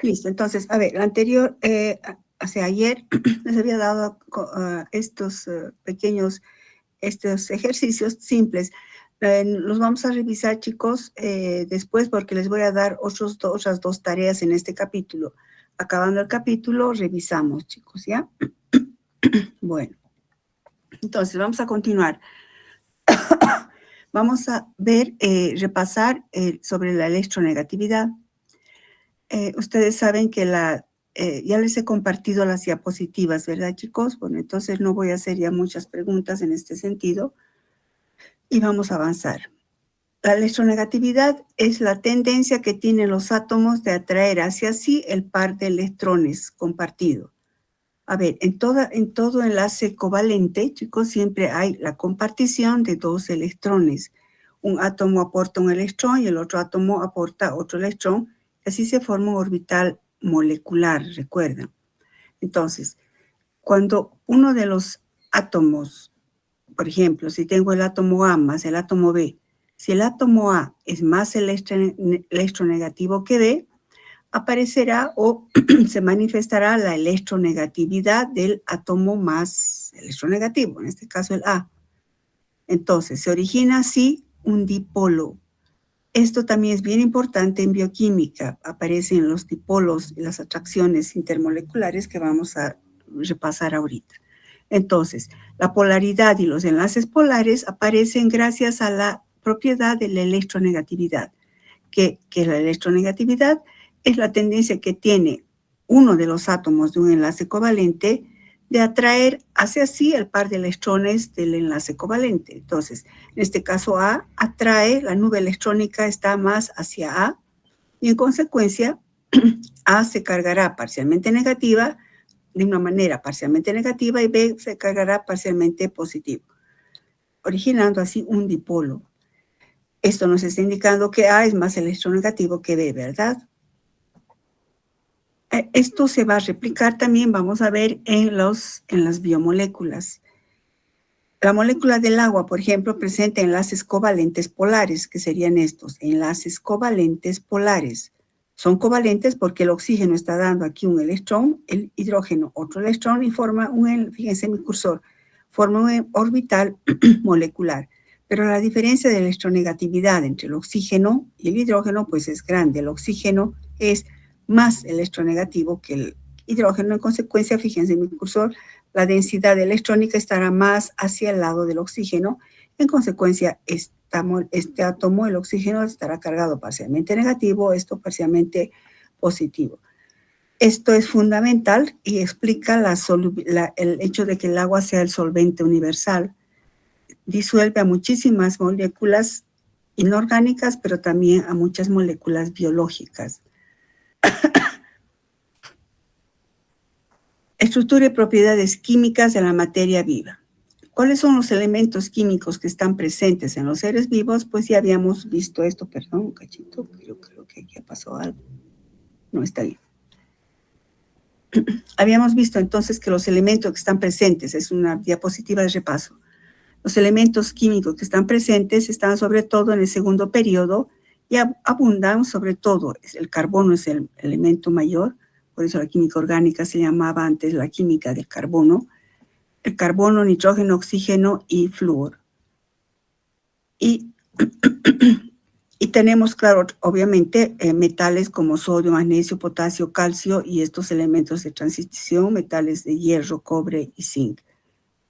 Listo, entonces, a ver, hace ayer les había dado estos pequeños estos ejercicios simples. Los vamos a revisar, chicos, después porque les voy a dar otras dos tareas en este capítulo. Acabando el capítulo, revisamos, chicos, ¿ya? Bueno, entonces vamos a continuar. Vamos a ver, repasar sobre la electronegatividad. Ustedes saben que ya les he compartido las diapositivas, ¿verdad, chicos? Bueno, entonces no voy a hacer ya muchas preguntas en este sentido y vamos a avanzar. La electronegatividad es la tendencia que tienen los átomos de atraer hacia sí el par de electrones compartido. A ver, en todo enlace covalente, chicos, siempre hay la compartición de dos electrones. Un átomo aporta un electrón y el otro átomo aporta otro electrón. Así se forma un orbital molecular, recuerden. Entonces, cuando uno de los átomos, por ejemplo, si tengo el átomo A más el átomo B, si el átomo A es más electronegativo que B, aparecerá o se manifestará la electronegatividad del átomo más electronegativo, en este caso el A. Entonces, se origina así un dipolo. Esto también es bien importante en bioquímica. Aparecen los dipolos y las atracciones intermoleculares que vamos a repasar ahorita. Entonces, la polaridad y los enlaces polares aparecen gracias a la propiedad de la electronegatividad, que la electronegatividad es la tendencia que tiene uno de los átomos de un enlace covalente de atraer hacia sí el par de electrones del enlace covalente. Entonces, en este caso A atrae, la nube electrónica está más hacia A y en consecuencia A se cargará parcialmente negativa, de una manera parcialmente negativa, y B se cargará parcialmente positivo, originando así un dipolo. Esto nos está indicando que A es más electronegativo que B, ¿verdad? Esto se va a replicar también, vamos a ver, en las biomoléculas. La molécula del agua, por ejemplo, presenta enlaces covalentes polares, que serían estos, enlaces covalentes polares. Son covalentes porque el oxígeno está dando aquí un electrón, el hidrógeno otro electrón y forma fíjense mi cursor, forma un orbital molecular. Pero la diferencia de electronegatividad entre el oxígeno y el hidrógeno pues es grande. El oxígeno es más electronegativo que el hidrógeno. En consecuencia, fíjense en mi cursor, la densidad electrónica estará más hacia el lado del oxígeno. En consecuencia, este átomo, el oxígeno, estará cargado parcialmente negativo, esto parcialmente positivo. Esto es fundamental y explica el hecho de que el agua sea el solvente universal. Disuelve a muchísimas moléculas inorgánicas, pero también a muchas moléculas biológicas. Estructura y propiedades químicas de la materia viva. ¿Cuáles son los elementos químicos que están presentes en los seres vivos? Pues ya habíamos visto esto, perdón, un cachito, creo que ya pasó algo. No, está bien. Habíamos visto entonces que los elementos que están presentes, es una diapositiva de repaso. Los elementos químicos que están presentes están sobre todo en el segundo periodo y abundan sobre todo. El carbono es el elemento mayor, por eso la química orgánica se llamaba antes la química del carbono. El carbono, nitrógeno, oxígeno y flúor. Y tenemos, claro, obviamente, metales como sodio, magnesio, potasio, calcio y estos elementos de transición, metales de hierro, cobre y zinc.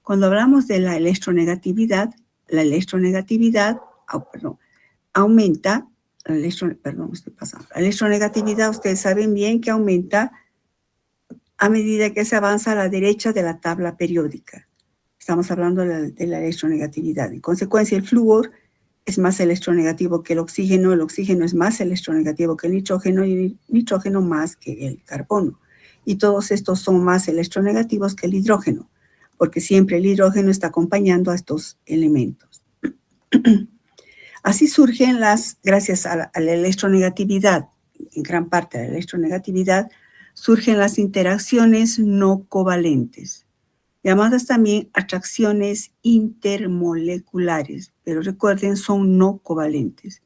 Cuando hablamos de la electronegatividad aumenta, la electronegatividad, ustedes saben bien que aumenta a medida que se avanza a la derecha de la tabla periódica. Estamos hablando de la electronegatividad. En consecuencia, el flúor es más electronegativo que el oxígeno es más electronegativo que el nitrógeno y el nitrógeno más que el carbono. Y todos estos son más electronegativos que el hidrógeno, porque siempre el hidrógeno está acompañando a estos elementos. Así surgen gracias a la electronegatividad, en gran parte de la electronegatividad, surgen las interacciones no covalentes, llamadas también atracciones intermoleculares, pero recuerden, son no covalentes.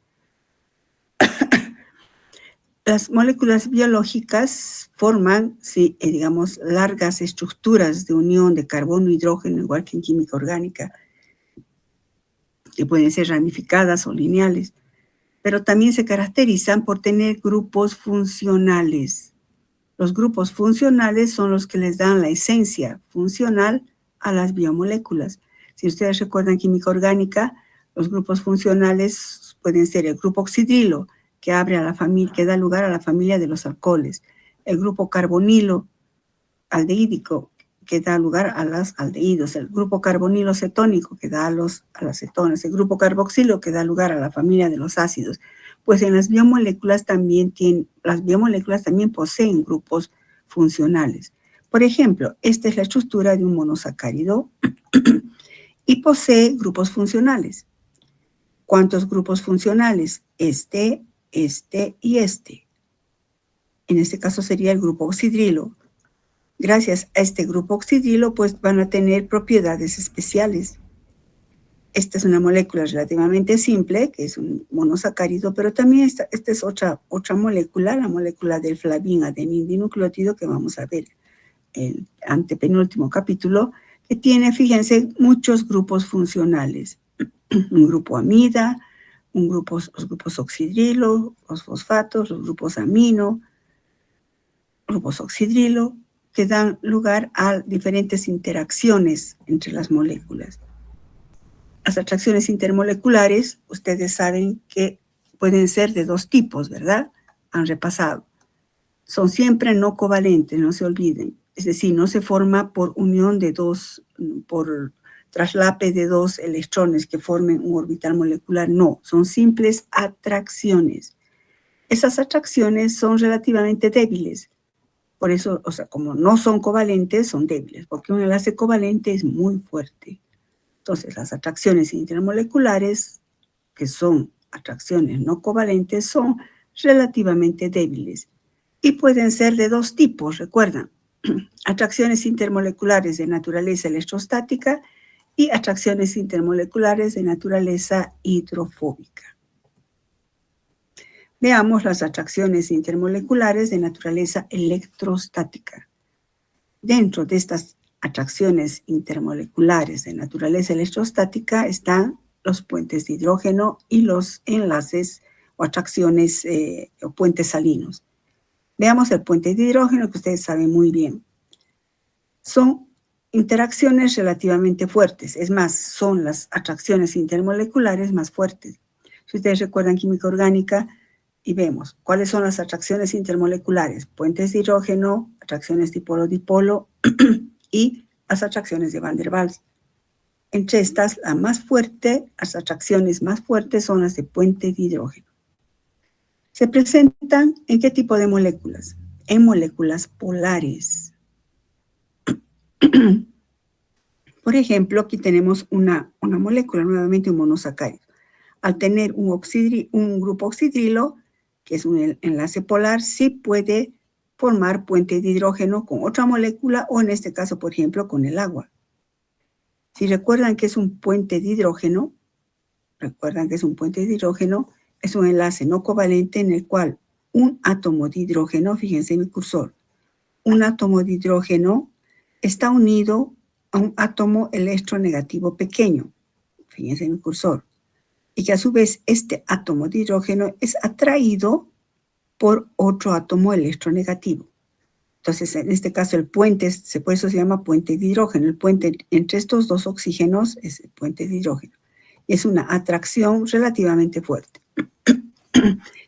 Las moléculas biológicas forman, sí, digamos, largas estructuras de unión de carbono e hidrógeno, igual que en química orgánica, que pueden ser ramificadas o lineales, pero también se caracterizan por tener grupos funcionales. Los grupos funcionales son los que les dan la esencia funcional a las biomoléculas. Si ustedes recuerdan química orgánica, los grupos funcionales pueden ser el grupo oxidrilo, que da lugar a la familia de los alcoholes, el grupo carbonilo aldehídico, que da lugar a los aldehídos, el grupo carbonilo cetónico, que da a las cetonas, el grupo carboxilo, que da lugar a la familia de los ácidos. Pues en las biomoléculas también poseen grupos funcionales. Por ejemplo, esta es la estructura de un monosacárido y posee grupos funcionales. ¿Cuántos grupos funcionales? Este y este. En este caso sería el grupo oxidrilo. Gracias a este grupo oxidrilo, pues van a tener propiedades especiales. Esta es una molécula relativamente simple, que es un monosacárido, pero también esta es otra molécula, la molécula del flavin adenin dinucleótido, que vamos a ver en el antepenúltimo capítulo, que tiene, fíjense, muchos grupos funcionales. Un grupo amida, los grupos oxidrilo, los fosfatos, los grupos amino, grupos oxidrilo, que dan lugar a diferentes interacciones entre las moléculas. Las atracciones intermoleculares, ustedes saben que pueden ser de dos tipos, ¿verdad? Han repasado. Son siempre no covalentes, no se olviden. Es decir, no se forma por unión de por traslape de dos electrones que formen un orbital molecular. No, son simples atracciones. Esas atracciones son relativamente débiles. Por eso, o sea, como no son covalentes, son débiles, porque un enlace covalente es muy fuerte. Entonces, las atracciones intermoleculares, que son atracciones no covalentes, son relativamente débiles y pueden ser de dos tipos, recuerdan, atracciones intermoleculares de naturaleza electrostática y atracciones intermoleculares de naturaleza hidrofóbica. Veamos las atracciones intermoleculares de naturaleza electrostática. Dentro de estas atracciones intermoleculares de naturaleza electrostática están los puentes de hidrógeno y los enlaces o atracciones o puentes salinos. Veamos el puente de hidrógeno, que ustedes saben muy bien. Son interacciones relativamente fuertes, es más, son las atracciones intermoleculares más fuertes. Si ustedes recuerdan química orgánica, y vemos cuáles son las atracciones intermoleculares, puentes de hidrógeno, atracciones dipolo-dipolo y las atracciones de Van der Waals. Entre estas, las atracciones más fuertes son las de puente de hidrógeno. ¿Se presentan en qué tipo de moléculas? En moléculas polares. Por ejemplo, aquí tenemos una molécula, nuevamente un monosacárido. Al tener un grupo oxidrilo, que es un enlace polar, sí puede formar puente de hidrógeno con otra molécula o en este caso, por ejemplo, con el agua. Si recuerdan que es un puente de hidrógeno, es un enlace no covalente en el cual un átomo de hidrógeno, fíjense en mi cursor, un átomo de hidrógeno está unido a un átomo electronegativo pequeño, fíjense en mi cursor, y que a su vez este átomo de hidrógeno es atraído por otro átomo electronegativo. Entonces, en este caso, el puente, por eso se llama puente de hidrógeno. El puente entre estos dos oxígenos es el puente de hidrógeno. Y es una atracción relativamente fuerte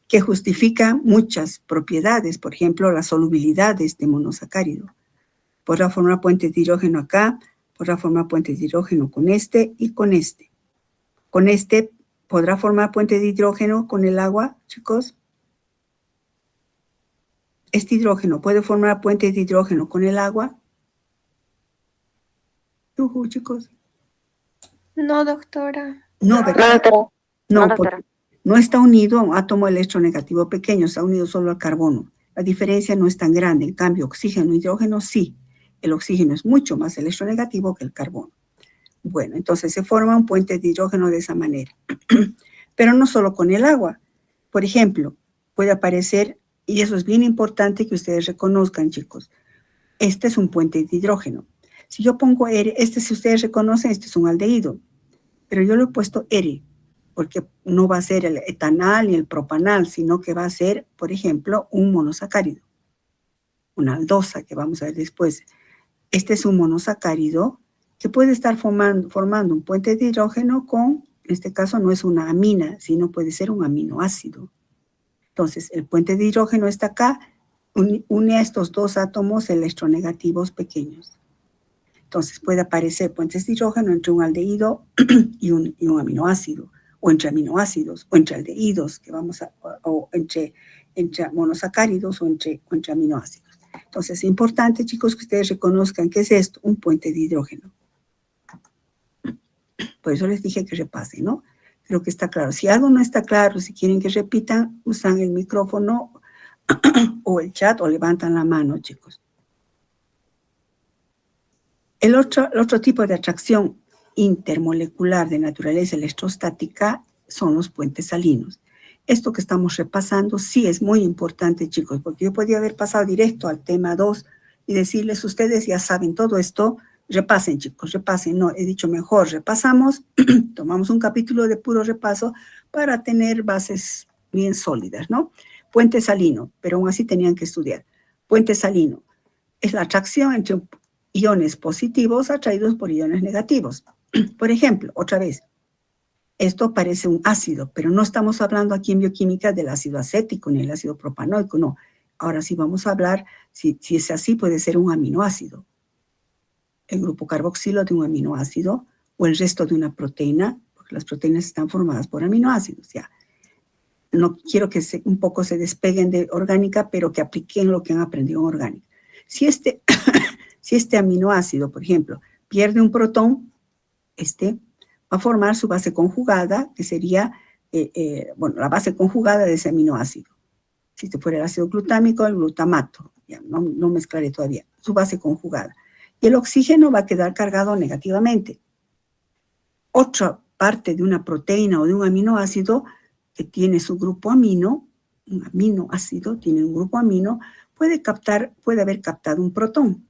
que justifica muchas propiedades, por ejemplo, la solubilidad de este monosacárido. Podrá formar puente de hidrógeno acá, podrá formar puente de hidrógeno con este y con este. Con este, ¿podrá formar puente de hidrógeno con el agua, chicos? ¿Este hidrógeno puede formar puente de hidrógeno con el agua? Chicos. No, doctora. No, ¿verdad? No, porque no está unido a un átomo electronegativo pequeño, está unido solo al carbono. La diferencia no es tan grande. En cambio, oxígeno e hidrógeno sí. El oxígeno es mucho más electronegativo que el carbono. Bueno, entonces se forma un puente de hidrógeno de esa manera. Pero no solo con el agua. Por ejemplo, puede aparecer Y eso es bien importante que ustedes reconozcan, chicos. Este es un puente de hidrógeno. Si yo pongo R, si ustedes reconocen, este es un aldehído. Pero yo lo he puesto R, porque no va a ser el etanal ni el propanal, sino que va a ser, por ejemplo, un monosacárido. Una aldosa que vamos a ver después. Este es un monosacárido que puede estar formando un puente de hidrógeno con, en este caso no es una amina, sino puede ser un aminoácido. Entonces, el puente de hidrógeno está acá, une a estos dos átomos electronegativos pequeños. Entonces, puede aparecer puentes de hidrógeno entre un aldehído y un aminoácido, o entre aminoácidos, o entre aldehídos, o entre monosacáridos, o entre aminoácidos. Entonces, es importante, chicos, que ustedes reconozcan qué es esto, un puente de hidrógeno. Por eso les dije que repasen, ¿no? Creo que está claro. Si algo no está claro, si quieren que repitan, usan el micrófono o el chat o levantan la mano, chicos. El otro tipo de atracción intermolecular de naturaleza electrostática son los puentes salinos. Esto que estamos repasando sí es muy importante, chicos, porque yo podría haber pasado directo al tema 2 y decirles, ustedes ya saben todo esto, repasen, chicos, repasen. No, he dicho mejor, repasamos, tomamos un capítulo de puro repaso para tener bases bien sólidas, ¿no? Puente salino, pero aún así tenían que estudiar. Puente salino es la atracción entre iones positivos atraídos por iones negativos. Por ejemplo, otra vez, esto parece un ácido, pero no estamos hablando aquí en bioquímica del ácido acético ni el ácido propanoico, no. Ahora sí vamos a hablar, si es así, puede ser un aminoácido. El grupo carboxilo de un aminoácido o el resto de una proteína, porque las proteínas están formadas por aminoácidos, ya. No quiero que un poco se despeguen de orgánica, pero que apliquen lo que han aprendido en orgánica. Si este aminoácido, por ejemplo, pierde un protón, va a formar su base conjugada, que sería, la base conjugada de ese aminoácido. Si este fuera el ácido glutámico, el glutamato, ya, no mezclaré todavía, su base conjugada. Y el oxígeno va a quedar cargado negativamente. Otra parte de una proteína o de un aminoácido que tiene su grupo amino, un aminoácido tiene un grupo amino, puede haber captado un protón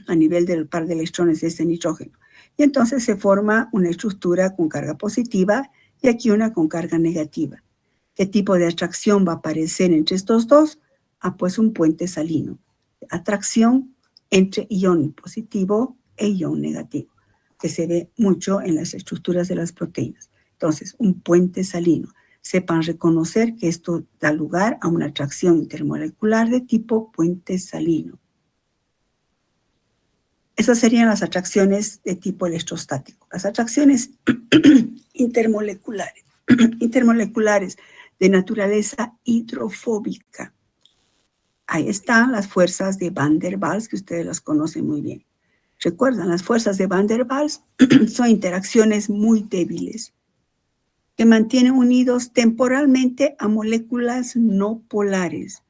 a nivel del par de electrones de este nitrógeno. Y entonces se forma una estructura con carga positiva y aquí una con carga negativa. ¿Qué tipo de atracción va a aparecer entre estos dos? Pues un puente salino. Atracción entre ion positivo e ion negativo, que se ve mucho en las estructuras de las proteínas. Entonces, un puente salino. Sepan reconocer que esto da lugar a una atracción intermolecular de tipo puente salino. Esas serían las atracciones de tipo electrostático. Las atracciones intermoleculares de naturaleza hidrofóbica. Ahí están las fuerzas de Van der Waals, que ustedes las conocen muy bien. ¿Recuerdan? Las fuerzas de Van der Waals son interacciones muy débiles que mantienen unidos temporalmente a moléculas no polares.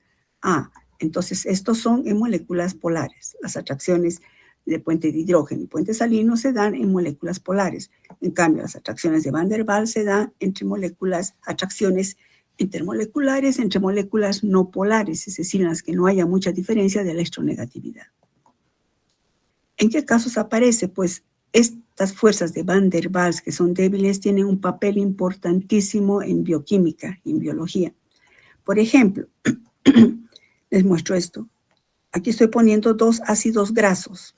Entonces estos son en moléculas polares. Las atracciones de puente de hidrógeno y puente salino se dan en moléculas polares. En cambio, las atracciones de Van der Waals se dan entre atracciones intermoleculares entre moléculas no polares, es decir, en las que no haya mucha diferencia de electronegatividad. ¿En qué casos aparece? Pues estas fuerzas de Van der Waals que son débiles tienen un papel importantísimo en bioquímica y en biología. Por ejemplo, les muestro esto. Aquí estoy poniendo dos ácidos grasos.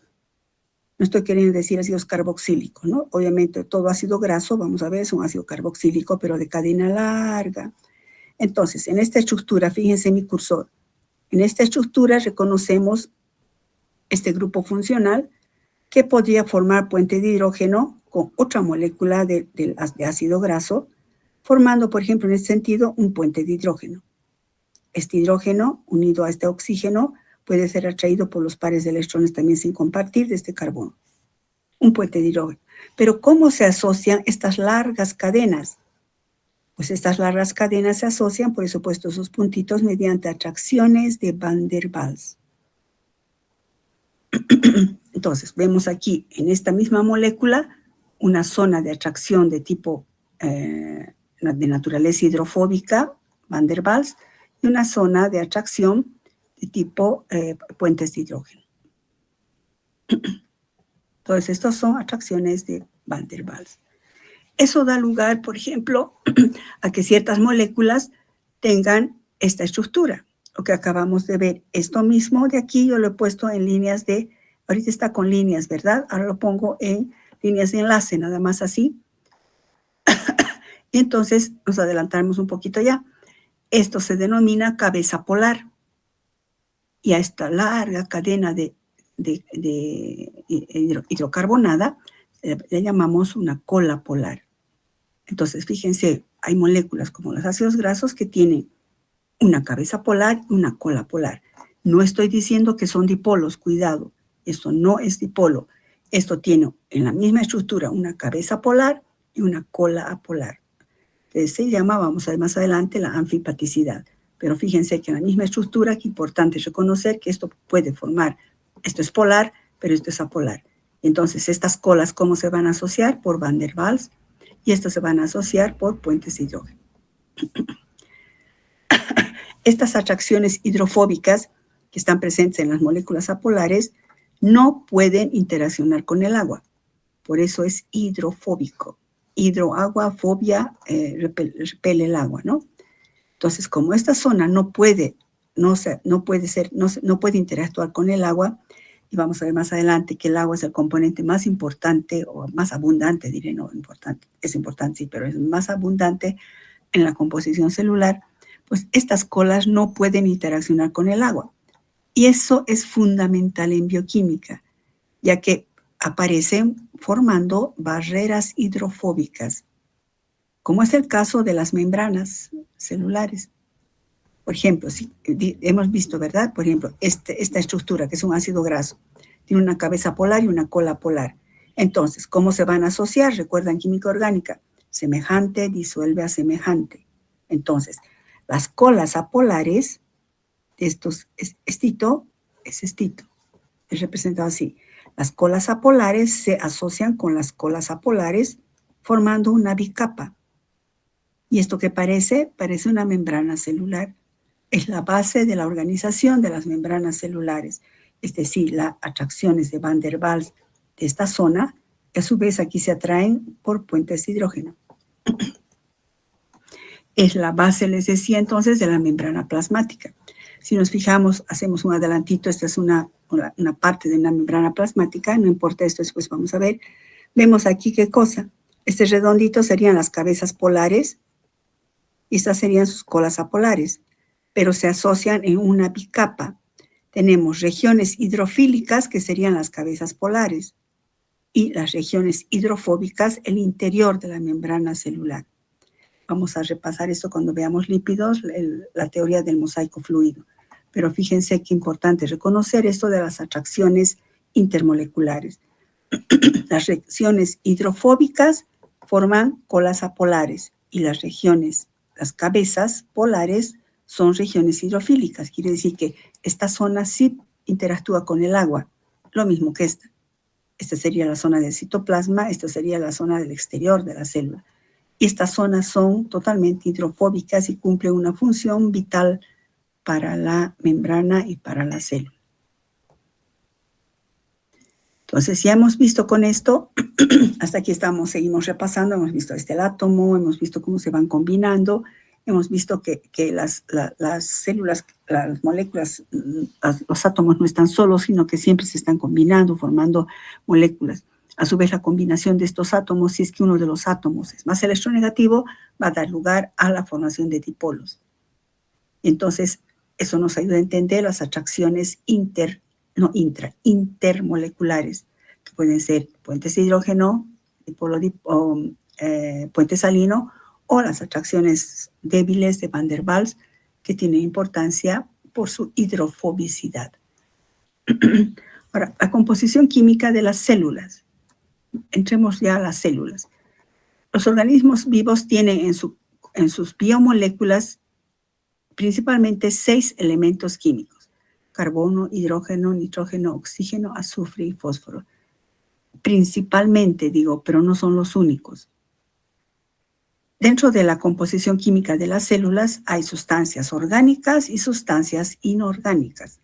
No estoy queriendo decir ácidos carboxílicos, ¿no? Obviamente todo ácido graso, vamos a ver, es un ácido carboxílico, pero de cadena larga. Entonces, en esta estructura, fíjense mi cursor, en esta estructura reconocemos este grupo funcional que podría formar puente de hidrógeno con otra molécula de ácido graso, formando, por ejemplo, en este sentido, un puente de hidrógeno. Este hidrógeno, unido a este oxígeno, puede ser atraído por los pares de electrones también sin compartir de este carbono. Un puente de hidrógeno. Pero ¿cómo se asocian estas largas cadenas? Pues estas largas cadenas se asocian, por eso he puesto esos puntitos, mediante atracciones de Van der Waals. Entonces, vemos aquí en esta misma molécula una zona de atracción de tipo de naturaleza hidrofóbica, Van der Waals, y una zona de atracción de tipo puentes de hidrógeno. Entonces, estos son atracciones de Van der Waals. Eso da lugar, por ejemplo, a que ciertas moléculas tengan esta estructura, lo que acabamos de ver. Esto mismo de aquí yo lo he puesto en líneas de, ahorita está con líneas, ¿verdad? Ahora lo pongo en líneas de enlace, nada más así. Y entonces nos adelantamos un poquito ya. Esto se denomina cabeza polar. Y a esta larga cadena de hidrocarbonada le llamamos una cola polar. Entonces, fíjense, hay moléculas como los ácidos grasos que tienen una cabeza polar y una cola polar. No estoy diciendo que son dipolos, cuidado, esto no es dipolo. Esto tiene en la misma estructura una cabeza polar y una cola apolar. Se llama, vamos a ver más adelante, la anfipaticidad. Pero fíjense que en la misma estructura, que es importante reconocer que esto puede formar, esto es polar, pero esto es apolar. Entonces, estas colas, ¿cómo se van a asociar? Por Van der Waals, y estas se van a asociar por puentes de hidrógeno. Estas atracciones hidrofóbicas que están presentes en las moléculas apolares no pueden interaccionar con el agua. Por eso es hidrofóbico. Hidroagua, fobia, repele el agua, ¿no? Entonces, como esta zona no puede interactuar con el agua, y vamos a ver más adelante que el agua es el componente más importante o más abundante, diré, no importante, es importante, sí, pero es más abundante en la composición celular, pues estas colas no pueden interaccionar con el agua. Y eso es fundamental en bioquímica, ya que aparecen formando barreras hidrofóbicas, como es el caso de las membranas celulares. Por ejemplo, si hemos visto, ¿verdad? Por ejemplo, esta estructura, que es un ácido graso, tiene una cabeza polar y una cola polar. Entonces, ¿cómo se van a asociar? Recuerdan química orgánica. Semejante disuelve a semejante. Entonces, las colas apolares, estos, estito, es estito, es representado así. Las colas apolares se asocian con las colas apolares formando una bicapa. ¿Y esto qué parece? Parece una membrana celular. Es la base de la organización de las membranas celulares, es decir, las atracciones de Van der Waals de esta zona, que a su vez aquí se atraen por puentes de hidrógeno. Es la base, les decía entonces, de la membrana plasmática. Si nos fijamos, hacemos un adelantito, esta es una parte de una membrana plasmática, no importa esto, después vamos a ver. Vemos aquí qué cosa. Este redondito serían las cabezas polares y estas serían sus colas apolares, pero se asocian en una bicapa. Tenemos regiones hidrofílicas, que serían las cabezas polares, y las regiones hidrofóbicas, el interior de la membrana celular. Vamos a repasar esto cuando veamos lípidos, la teoría del mosaico fluido. Pero fíjense qué importante reconocer esto de las atracciones intermoleculares. Las regiones hidrofóbicas forman colas apolares y las cabezas polares son regiones hidrofílicas. Quiere decir que esta zona sí interactúa con el agua, lo mismo que esta. Esta sería la zona del citoplasma, esta sería la zona del exterior de la célula. Y estas zonas son totalmente hidrofóbicas y cumplen una función vital para la membrana y para la célula. Entonces, ya hemos visto con esto, hasta aquí seguimos repasando, hemos visto el átomo, hemos visto cómo se van combinando, hemos visto que las células, las moléculas, los átomos no están solos, sino que siempre se están combinando, formando moléculas. A su vez, la combinación de estos átomos, si es que uno de los átomos es más electronegativo, va a dar lugar a la formación de dipolos. Entonces, eso nos ayuda a entender las atracciones intermoleculares, que pueden ser puentes de hidrógeno, puente salino, o las atracciones débiles de Van der Waals, que tienen importancia por su hidrofobicidad. Ahora, la composición química de las células. Entremos ya a las células. Los organismos vivos tienen en sus biomoléculas principalmente 6 elementos químicos: carbono, hidrógeno, nitrógeno, oxígeno, azufre y fósforo. Principalmente, digo, pero no son los únicos. Dentro de la composición química de las células hay sustancias orgánicas y sustancias inorgánicas.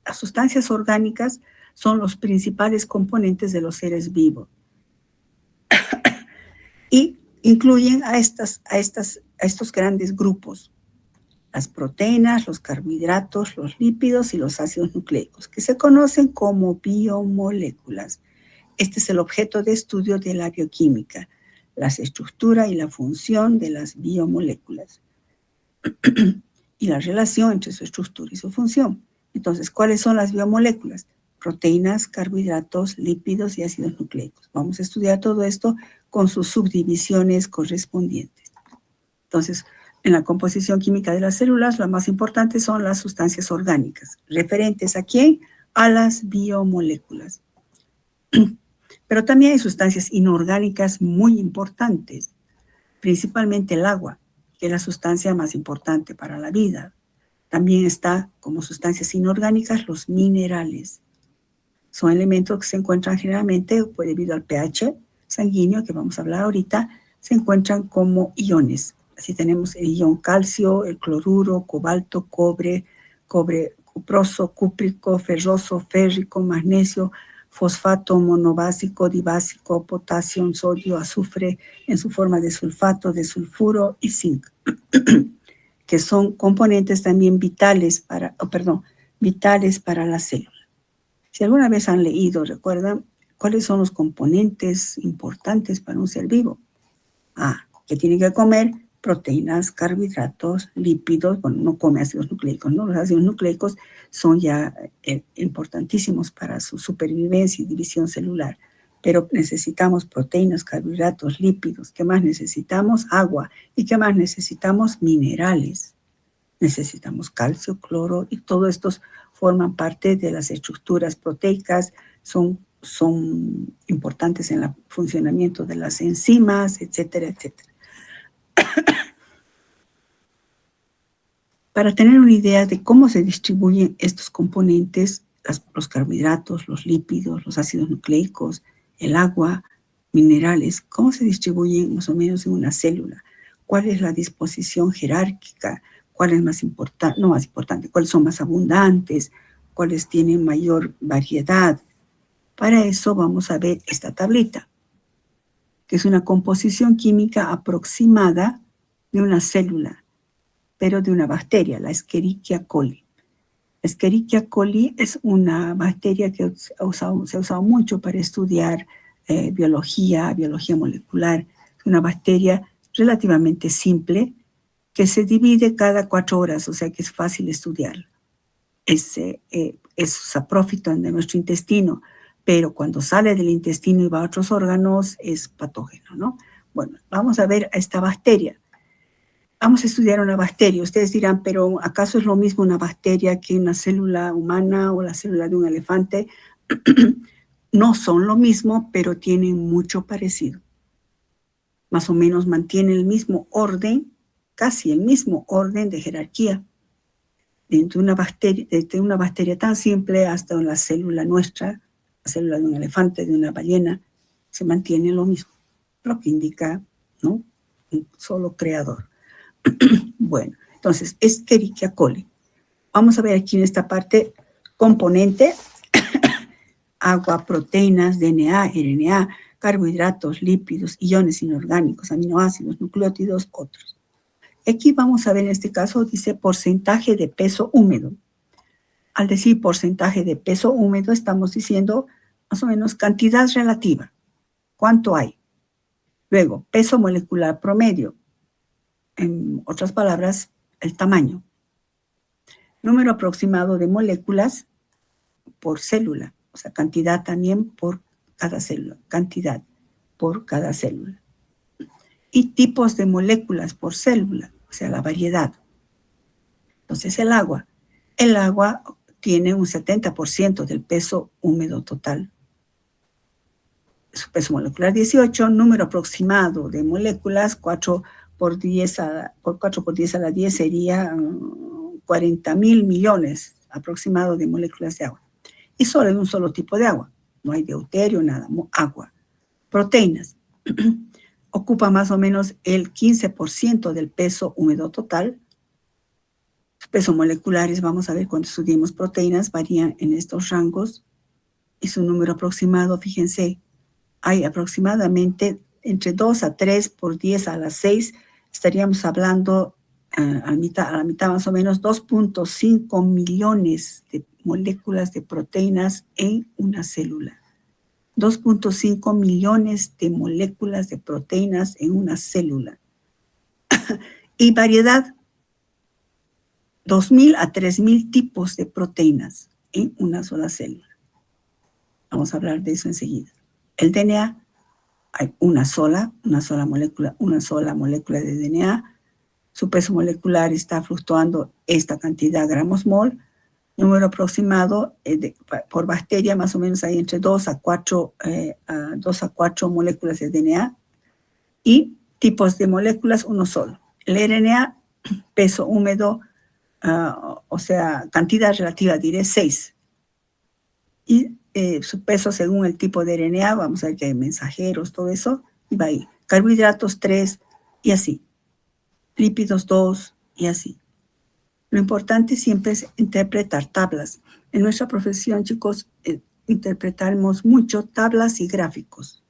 Las sustancias orgánicas son los principales componentes de los seres vivos y incluyen a estos grandes grupos: las proteínas, los carbohidratos, los lípidos y los ácidos nucleicos, que se conocen como biomoléculas. Este es el objeto de estudio de la bioquímica, la estructura y la función de las biomoléculas y la relación entre su estructura y su función. Entonces, ¿cuáles son las biomoléculas? Proteínas, carbohidratos, lípidos y ácidos nucleicos. Vamos a estudiar todo esto con sus subdivisiones correspondientes. Entonces, en la composición química de las células, las más importantes son las sustancias orgánicas. ¿Referentes a quién? A las biomoléculas. Pero también hay sustancias inorgánicas muy importantes, principalmente el agua, que es la sustancia más importante para la vida. También está como sustancias inorgánicas los minerales. Son elementos que se encuentran generalmente, debido al pH sanguíneo, que vamos a hablar ahorita, se encuentran como iones. Así tenemos el ion calcio, el cloruro, cobalto, cobre, cuproso, cúprico, ferroso, férrico, magnesio, fosfato, monobásico, dibásico, potasio, sodio, azufre en su forma de sulfato, de sulfuro y zinc, que son componentes también vitales para la célula. Si alguna vez han leído, recuerdan cuáles son los componentes importantes para un ser vivo. Que tienen que comer proteínas, carbohidratos, lípidos. Bueno, no come ácidos nucleicos, ¿no? Los ácidos nucleicos son ya importantísimos para su supervivencia y división celular. Pero necesitamos proteínas, carbohidratos, lípidos. ¿Qué más necesitamos? Agua. ¿Y qué más necesitamos? Minerales. Necesitamos calcio, cloro, y todos estos forman parte de las estructuras proteicas, son importantes en el funcionamiento de las enzimas, etcétera, etcétera. Para tener una idea de cómo se distribuyen estos componentes, los carbohidratos, los lípidos, los ácidos nucleicos, el agua, minerales, cómo se distribuyen más o menos en una célula, cuál es la disposición jerárquica, cuál es más importante, no más importante, cuáles son más abundantes, cuáles tienen mayor variedad. Para eso vamos a ver esta tablita, que es una composición química aproximada de una célula, pero de una bacteria, la Escherichia coli. La Escherichia coli es una bacteria que se ha usado mucho para estudiar biología molecular. Es una bacteria relativamente simple que se divide cada 4 horas, o sea que es fácil estudiarla. Es saprófito de nuestro intestino, pero cuando sale del intestino y va a otros órganos es patógeno, ¿no? Bueno, vamos a ver a esta bacteria. Vamos a estudiar una bacteria. Ustedes dirán, pero ¿acaso es lo mismo una bacteria que una célula humana o la célula de un elefante? No son lo mismo, pero tienen mucho parecido. Más o menos mantienen el mismo orden, casi el mismo orden de jerarquía. Desde una bacteria tan simple hasta la célula nuestra, la célula de un elefante, de una ballena, se mantiene lo mismo, lo que indica, ¿no?, un solo creador. Bueno, entonces, Escherichia coli. Vamos a ver aquí en esta parte, componente, agua, proteínas, DNA, RNA, carbohidratos, lípidos, iones inorgánicos, aminoácidos, nucleótidos, otros. Aquí vamos a ver en este caso, dice porcentaje de peso húmedo. Al decir porcentaje de peso húmedo, estamos diciendo más o menos cantidad relativa. ¿Cuánto hay? Luego, peso molecular promedio. En otras palabras, el tamaño. Número aproximado de moléculas por célula. O sea, cantidad también por cada célula. Cantidad por cada célula. Y tipos de moléculas por célula. O sea, la variedad. Entonces, el agua. El agua tiene un 70% del peso húmedo total. Su peso molecular 18, número aproximado de moléculas 4 por 10 a la 10 sería 40,000 millones aproximado de moléculas de agua. Y solo en un solo tipo de agua. No hay deuterio, nada, agua. Proteínas. ocupa más o menos el 15% del peso húmedo total. Su peso moleculares, vamos a ver cuando estudiemos proteínas, varían en estos rangos. Y su número aproximado, fíjense, hay aproximadamente entre 2 a 3 por 10 a la 6, estaríamos hablando a la mitad más o menos, 2.5 millones de moléculas de proteínas en una célula. 2.5 millones de moléculas de proteínas en una célula. Y variedad, 2.000 a 3.000 tipos de proteínas en una sola célula. Vamos a hablar de eso enseguida. El DNA, hay una sola molécula de DNA. Su peso molecular está fluctuando esta cantidad gramos mol. Número aproximado por bacteria, más o menos hay entre 2 a 4 moléculas de DNA. Y tipos de moléculas, uno solo. El RNA, peso húmedo, o sea, cantidad relativa, diré 6. Y su peso según el tipo de RNA, vamos a ver que hay mensajeros, todo eso, y va ahí. Carbohidratos 3 y así. Lípidos 2 y así. Lo importante siempre es interpretar tablas. En nuestra profesión, chicos, interpretamos mucho tablas y gráficos,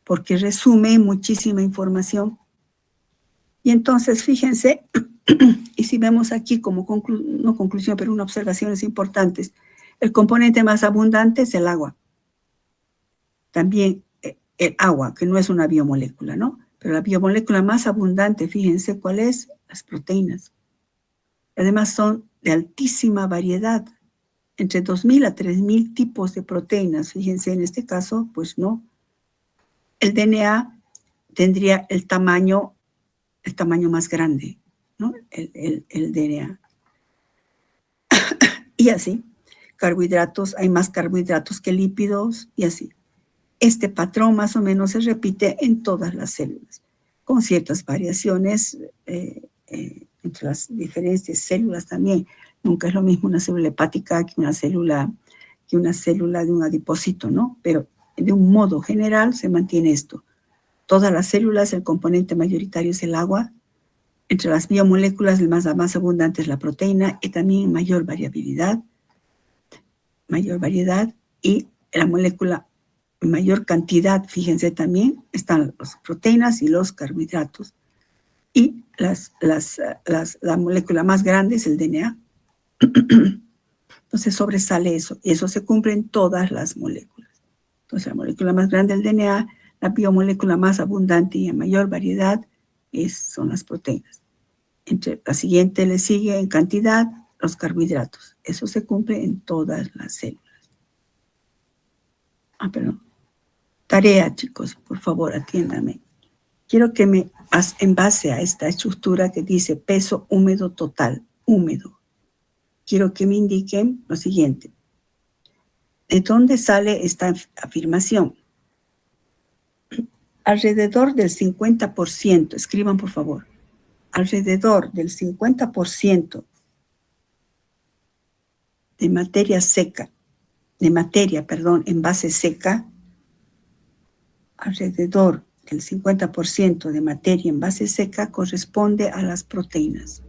porque resume muchísima información. Y entonces, fíjense, y si vemos aquí como no conclusión, pero unas observaciones importantes, el componente más abundante es el agua. También el agua, que no es una biomolécula, ¿no? Pero la biomolécula más abundante, fíjense cuál es, las proteínas. Además son de altísima variedad, entre 2.000 a 3.000 tipos de proteínas. Fíjense, en este caso, pues no. El DNA tendría el tamaño más grande, ¿no? El DNA. Y así. Carbohidratos, hay más carbohidratos que lípidos y así. Este patrón más o menos se repite en todas las células, con ciertas variaciones entre las diferentes células también. Nunca es lo mismo una célula hepática que una célula de un adipocito, ¿no? Pero de un modo general se mantiene esto. Todas las células, el componente mayoritario es el agua. Entre las biomoléculas, la más abundante es la proteína y también mayor variedad y la molécula mayor cantidad, fíjense también, están las proteínas y los carbohidratos. Y la molécula más grande es el DNA. Entonces sobresale eso, y eso se cumple en todas las moléculas. Entonces la molécula más grande del DNA, la biomolécula más abundante y en mayor variedad son las proteínas. Entre la siguiente le sigue en cantidad los carbohidratos. Eso se cumple en todas las células. Perdón. Tarea, chicos, por favor, atiéndame. Quiero que en base a esta estructura que dice peso húmedo total, húmedo, quiero que me indiquen lo siguiente. ¿De dónde sale esta afirmación? Alrededor del 50%, escriban por favor, alrededor del 50% de materia en base seca, alrededor del 50% de materia en base seca corresponde a las proteínas.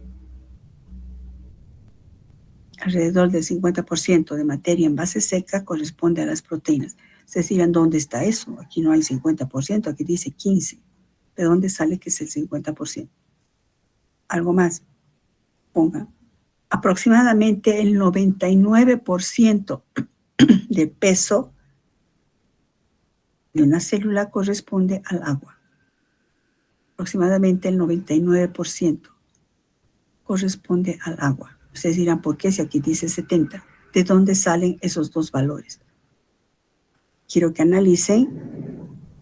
Alrededor del 50% de materia en base seca corresponde a las proteínas. Ustedes dirán, ¿dónde está eso? Aquí no hay 50%, aquí dice 15%. ¿De dónde sale que es el 50%? Algo más. Pongan. Aproximadamente el 99% del peso de una célula corresponde al agua. Aproximadamente el 99% corresponde al agua. Ustedes dirán, ¿por qué si aquí dice 70? ¿De dónde salen esos dos valores? Quiero que analicen,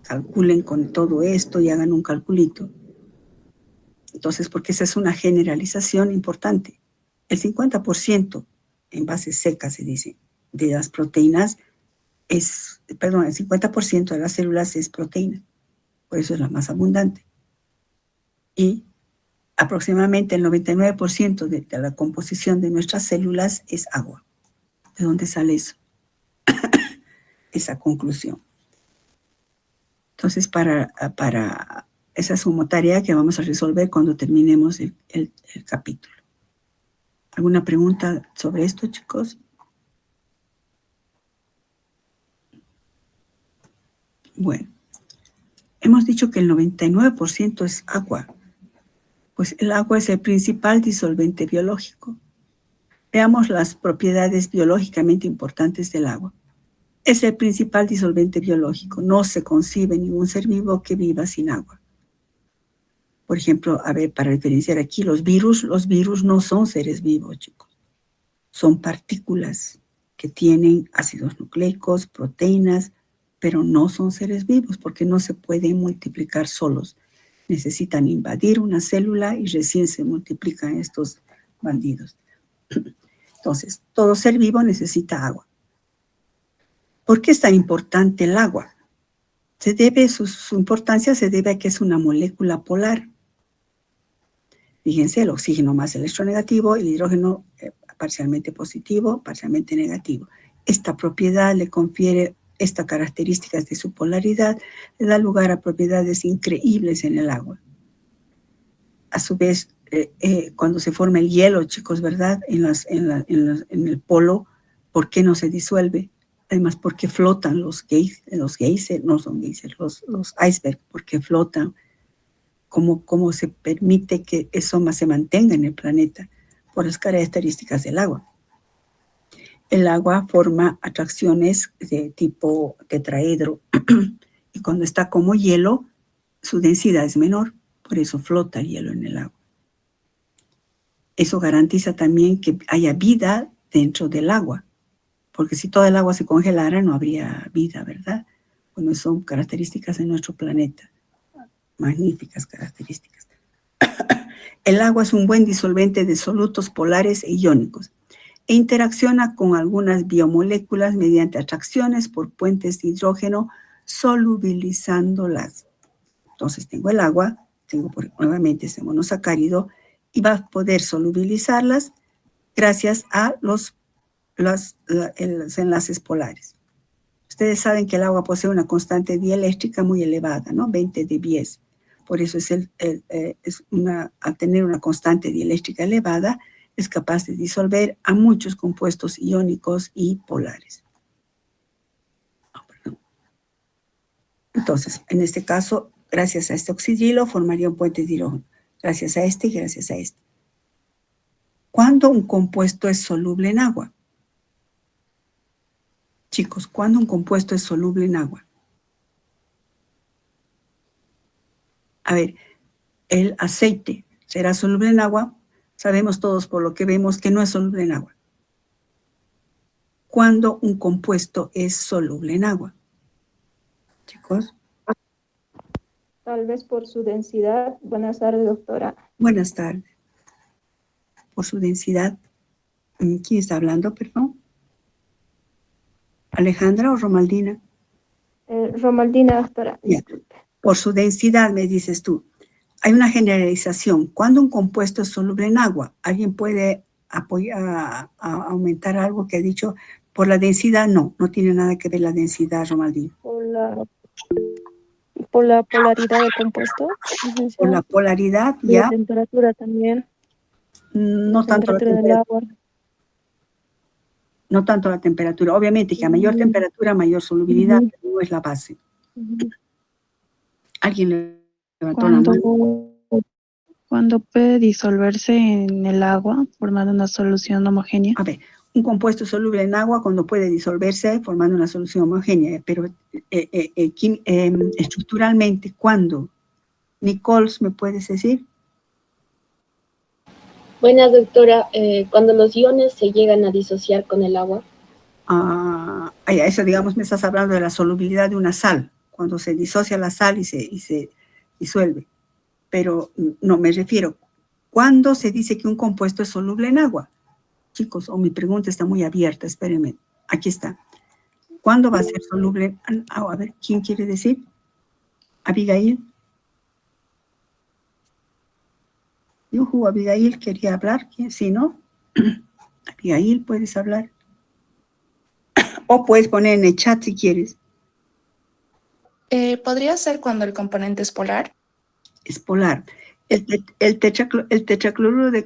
calculen con todo esto y hagan un calculito. Entonces, porque esa es una generalización importante. El 50% en base seca, se dice, de las proteínas el 50% de las células es proteína. Por eso es la más abundante. Y aproximadamente el 99% de la composición de nuestras células es agua. ¿De dónde sale eso? Esa conclusión. Entonces, para esa es como tarea que vamos a resolver cuando terminemos el capítulo. ¿Alguna pregunta sobre esto, chicos? Bueno, hemos dicho que el 99% es agua. Pues el agua es el principal disolvente biológico. Veamos las propiedades biológicamente importantes del agua. Es el principal disolvente biológico. No se concibe ningún ser vivo que viva sin agua. Por ejemplo, a ver, para diferenciar aquí, los virus no son seres vivos, chicos. Son partículas que tienen ácidos nucleicos, proteínas, pero no son seres vivos porque no se pueden multiplicar solos. Necesitan invadir una célula y recién se multiplican estos bandidos. Entonces, todo ser vivo necesita agua. ¿Por qué es tan importante el agua? Su importancia se debe a que es una molécula polar. Fíjense, el oxígeno más electronegativo, el hidrógeno parcialmente positivo, parcialmente negativo. Esta propiedad le confiere estas características de su polaridad, le da lugar a propiedades increíbles en el agua. A su vez, cuando se forma el hielo, chicos, ¿verdad? En el polo, ¿por qué no se disuelve? Además, porque flotan los geysers, no son geysers, los icebergs, porque flotan. ¿Cómo se permite que eso más se mantenga en el planeta? Por las características del agua. El agua forma atracciones de tipo tetraedro y cuando está como hielo, su densidad es menor, por eso flota el hielo en el agua. Eso garantiza también que haya vida dentro del agua, porque si todo el agua se congelara no habría vida, ¿verdad? Bueno, son características de nuestro planeta, magníficas características. El agua es un buen disolvente de solutos polares e iónicos e interacciona con algunas biomoléculas mediante atracciones por puentes de hidrógeno, solubilizándolas. Entonces tengo el agua, nuevamente ese monosacárido, y va a poder solubilizarlas gracias a los enlaces polares. Ustedes saben que el agua posee una constante dieléctrica muy elevada, ¿no? 20 dB. Por eso al tener una constante dieléctrica elevada, es capaz de disolver a muchos compuestos iónicos y polares. Entonces, en este caso, gracias a este oxidrilo, formaría un puente de hidrógeno. Gracias a este y gracias a este. ¿Cuándo un compuesto es soluble en agua? Chicos, ¿cuándo un compuesto es soluble en agua? A ver, el aceite será soluble en agua. Sabemos todos por lo que vemos que no es soluble en agua. ¿Cuándo un compuesto es soluble en agua? Chicos. Tal vez por su densidad. Buenas tardes, doctora. Buenas tardes. Por su densidad. ¿Quién está hablando, perdón? ¿Alejandra o Romaldina? Romaldina, doctora. Yeah. Por su densidad, me dices tú. Hay una generalización. Cuando un compuesto es soluble en agua, ¿alguien puede a aumentar algo que ha dicho? Por la densidad, no tiene nada que ver la densidad, Romaldina. Por la polaridad del compuesto. Por la polaridad, y ya. la temperatura también. No tanto la temperatura del agua. No tanto la temperatura. Obviamente que a mayor temperatura, mayor solubilidad, pero no es la base. ¿Alguien levantó la mano? ¿Cuándo puede disolverse en el agua formando una solución homogénea? A ver, un compuesto soluble en agua cuando puede disolverse formando una solución homogénea, pero estructuralmente, ¿cuándo? Nichols, ¿me puedes decir? Buenas, doctora. Cuando los iones se llegan a disociar con el agua. Eso, digamos, me estás hablando de la solubilidad de una sal, cuando se disocia la sal y se disuelve. Pero no, me refiero, ¿cuándo se dice que un compuesto es soluble en agua? Chicos, mi pregunta está muy abierta, espérenme. Aquí está. ¿Cuándo va a ser soluble en agua? A ver, ¿quién quiere decir? ¿Abigail? Abigail quería hablar. Sí, ¿no? Abigail, ¿puedes hablar? O puedes poner en el chat si quieres. ¿Podría ser cuando el componente es polar? es polar. El tricloruro de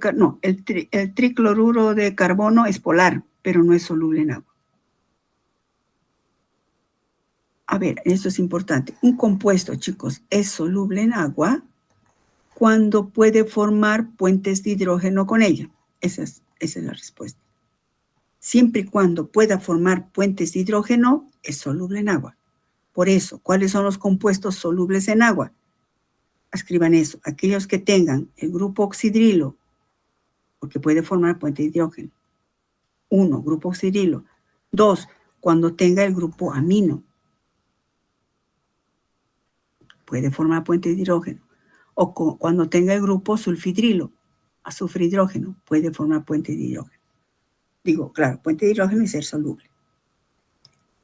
carbono es polar, pero no es soluble en agua. A ver, esto es importante. Un compuesto, chicos, es soluble en agua cuando puede formar puentes de hidrógeno con ella. Esa es la respuesta. Siempre y cuando pueda formar puentes de hidrógeno, es soluble en agua. Por eso, ¿cuáles son los compuestos solubles en agua? Escriban eso. Aquellos que tengan el grupo oxidrilo, porque puede formar puente de hidrógeno. 1, grupo oxidrilo. 2, cuando tenga el grupo amino, puede formar puente de hidrógeno. O cuando tenga el grupo sulfidrilo, azufre hidrógeno, puede formar puente de hidrógeno. Digo, claro, puente de hidrógeno y ser soluble.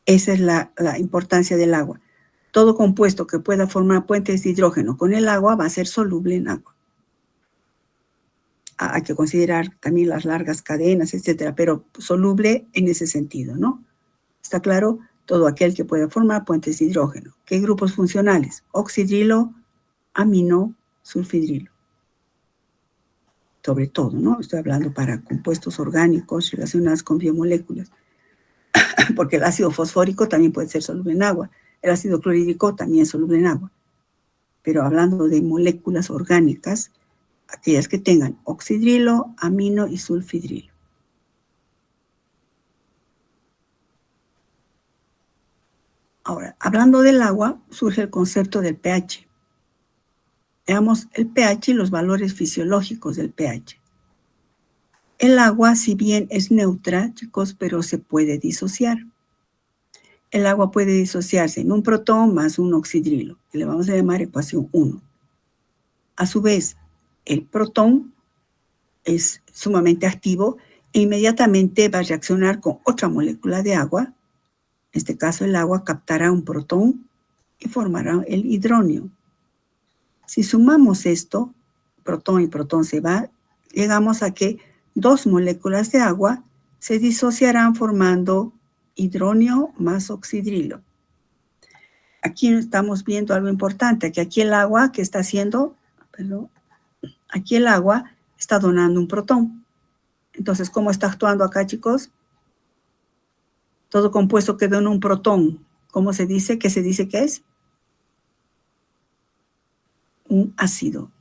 Esa es la importancia del agua. Todo compuesto que pueda formar puentes de hidrógeno con el agua va a ser soluble en agua. Hay que considerar también las largas cadenas, etcétera, pero soluble en ese sentido, ¿no? ¿Está claro? Todo aquel que pueda formar puentes de hidrógeno. ¿Qué grupos funcionales? Oxidrilo, amino, sulfidrilo. Sobre todo, ¿no? Estoy hablando para compuestos orgánicos relacionados con biomoléculas. Porque el ácido fosfórico también puede ser soluble en agua. El ácido clorhídrico también es soluble en agua. Pero hablando de moléculas orgánicas, aquellas que tengan oxidrilo, amino y sulfidrilo. Ahora, hablando del agua, surge el concepto del pH. Veamos el pH y los valores fisiológicos del pH. El agua, si bien es neutra, chicos, pero se puede disociar. El agua puede disociarse en un protón más un oxidrilo, que le vamos a llamar ecuación 1. A su vez, el protón es sumamente activo e inmediatamente va a reaccionar con otra molécula de agua. En este caso, el agua captará un protón y formará el hidróneo. Si sumamos esto, protón y protón se va, llegamos a que 2 moléculas de agua se disociarán formando hidróneo más oxidrilo. Aquí estamos viendo algo importante, que aquí el agua que está haciendo, aquí el agua está donando un protón. Entonces, ¿cómo está actuando acá, chicos? Todo compuesto que dona un protón, ¿cómo se dice? ¿Qué se dice que es? Un ácido.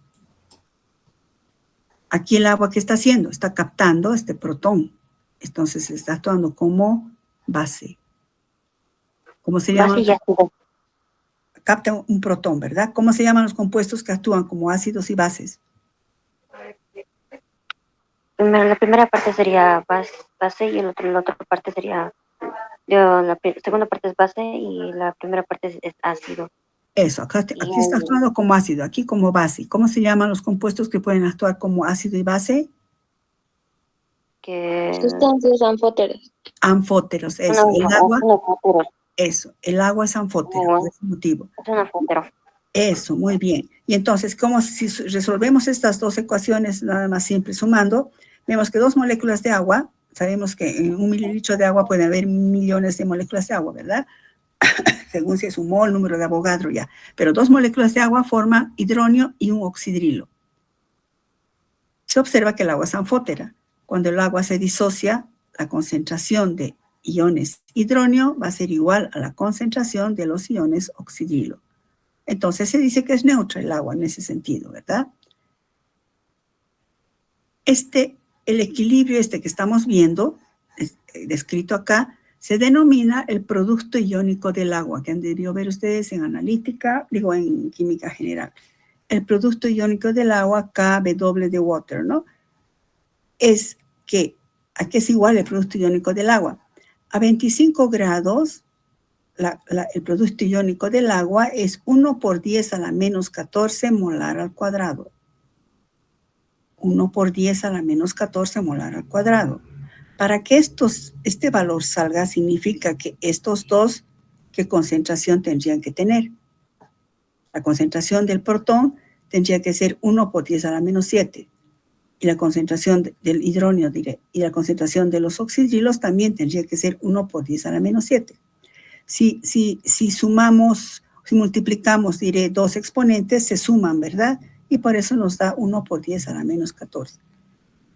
Aquí el agua, ¿qué está haciendo? Está captando este protón. Entonces, está actuando como base. ¿Cómo se llama? Capta un protón, ¿verdad? ¿Cómo se llaman los compuestos que actúan como ácidos y bases? La primera parte sería base y la otra parte sería, la segunda parte es base y la primera parte es ácido. Eso, aquí está actuando como ácido, aquí como base. ¿Cómo se llaman los compuestos que pueden actuar como ácido y base? Sustancias anfóteras. Anfóteros, eso. El agua, eso, el agua es anfótero, por ese motivo. Es un anfótero. Eso, muy bien. Y entonces, como si resolvemos estas dos ecuaciones nada más simple sumando, vemos que 2 moléculas de agua, sabemos que en 1 mililitro de agua puede haber millones de moléculas de agua, ¿verdad? Según si es un mol, número de Avogadro ya. Pero 2 moléculas de agua forman hidróneo y un oxidrilo. Se observa que el agua es anfótera. Cuando el agua se disocia, la concentración de iones hidróneo va a ser igual a la concentración de los iones oxidrilo. Entonces se dice que es neutra el agua en ese sentido, ¿verdad? El equilibrio que estamos viendo, descrito acá, se denomina el producto iónico del agua, que han debido ver ustedes en analítica, digo en química general. El producto iónico del agua, KW de water, ¿no? Es que, ¿a qué es igual el producto iónico del agua? A 25 grados, el producto iónico del agua es 1 por 10 a la menos 14 molar al cuadrado. 1 por 10 a la menos 14 molar al cuadrado. Para que este valor salga, significa que estos dos, ¿qué concentración tendrían que tener? La concentración del protón tendría que ser 1 por 10 a la menos 7. Y la concentración del hidróneo y la concentración de los oxidrilos también tendría que ser 1 por 10 a la menos 7. Si sumamos Si multiplicamos, diré, dos exponentes, se suman, ¿verdad? Y por eso nos da 1 por 10 a la menos 14.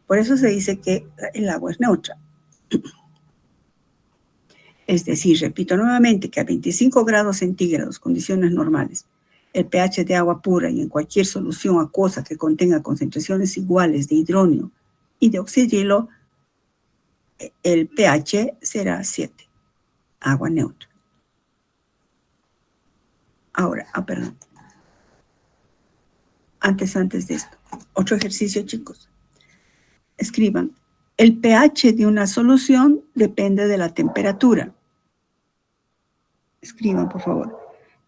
Por eso se dice que el agua es neutra. Es decir, repito nuevamente que a 25 grados centígrados, condiciones normales, el pH de agua pura y en cualquier solución acuosa que contenga concentraciones iguales de hidróneo y de oxidrilo, el pH será 7, agua neutra. Ahora, perdón. Antes de esto, otro ejercicio, chicos. Escriban, el pH de una solución depende de la temperatura. Escriban, por favor.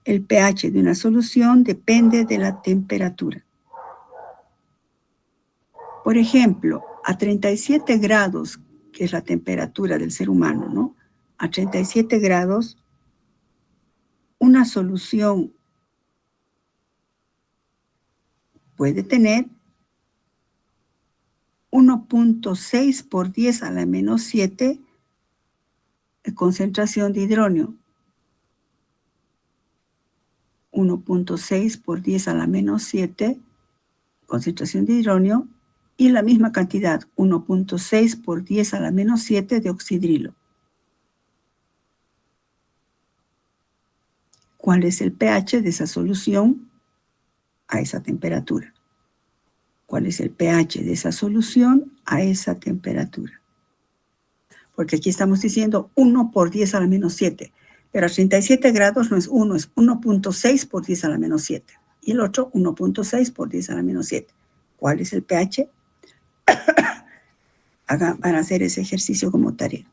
El pH de una solución depende de la temperatura. Por ejemplo, a 37 grados, que es la temperatura del ser humano, ¿no? A 37 grados, una solución puede tener 1.6 por 10 a la menos 7 de concentración de hidróneo. 1.6 por 10 a la menos 7 concentración de hidróneo y la misma cantidad, 1.6 por 10 a la menos 7 de oxidrilo. ¿Cuál es el pH de esa solución a esa temperatura? ¿Cuál es el pH de esa solución a esa temperatura? Porque aquí estamos diciendo 1 por 10 a la menos 7. Pero a 37 grados no es 1, es 1.6 por 10 a la menos 7. Y el otro 1.6 por 10 a la menos 7. ¿Cuál es el pH? Van a hacer ese ejercicio como tarea.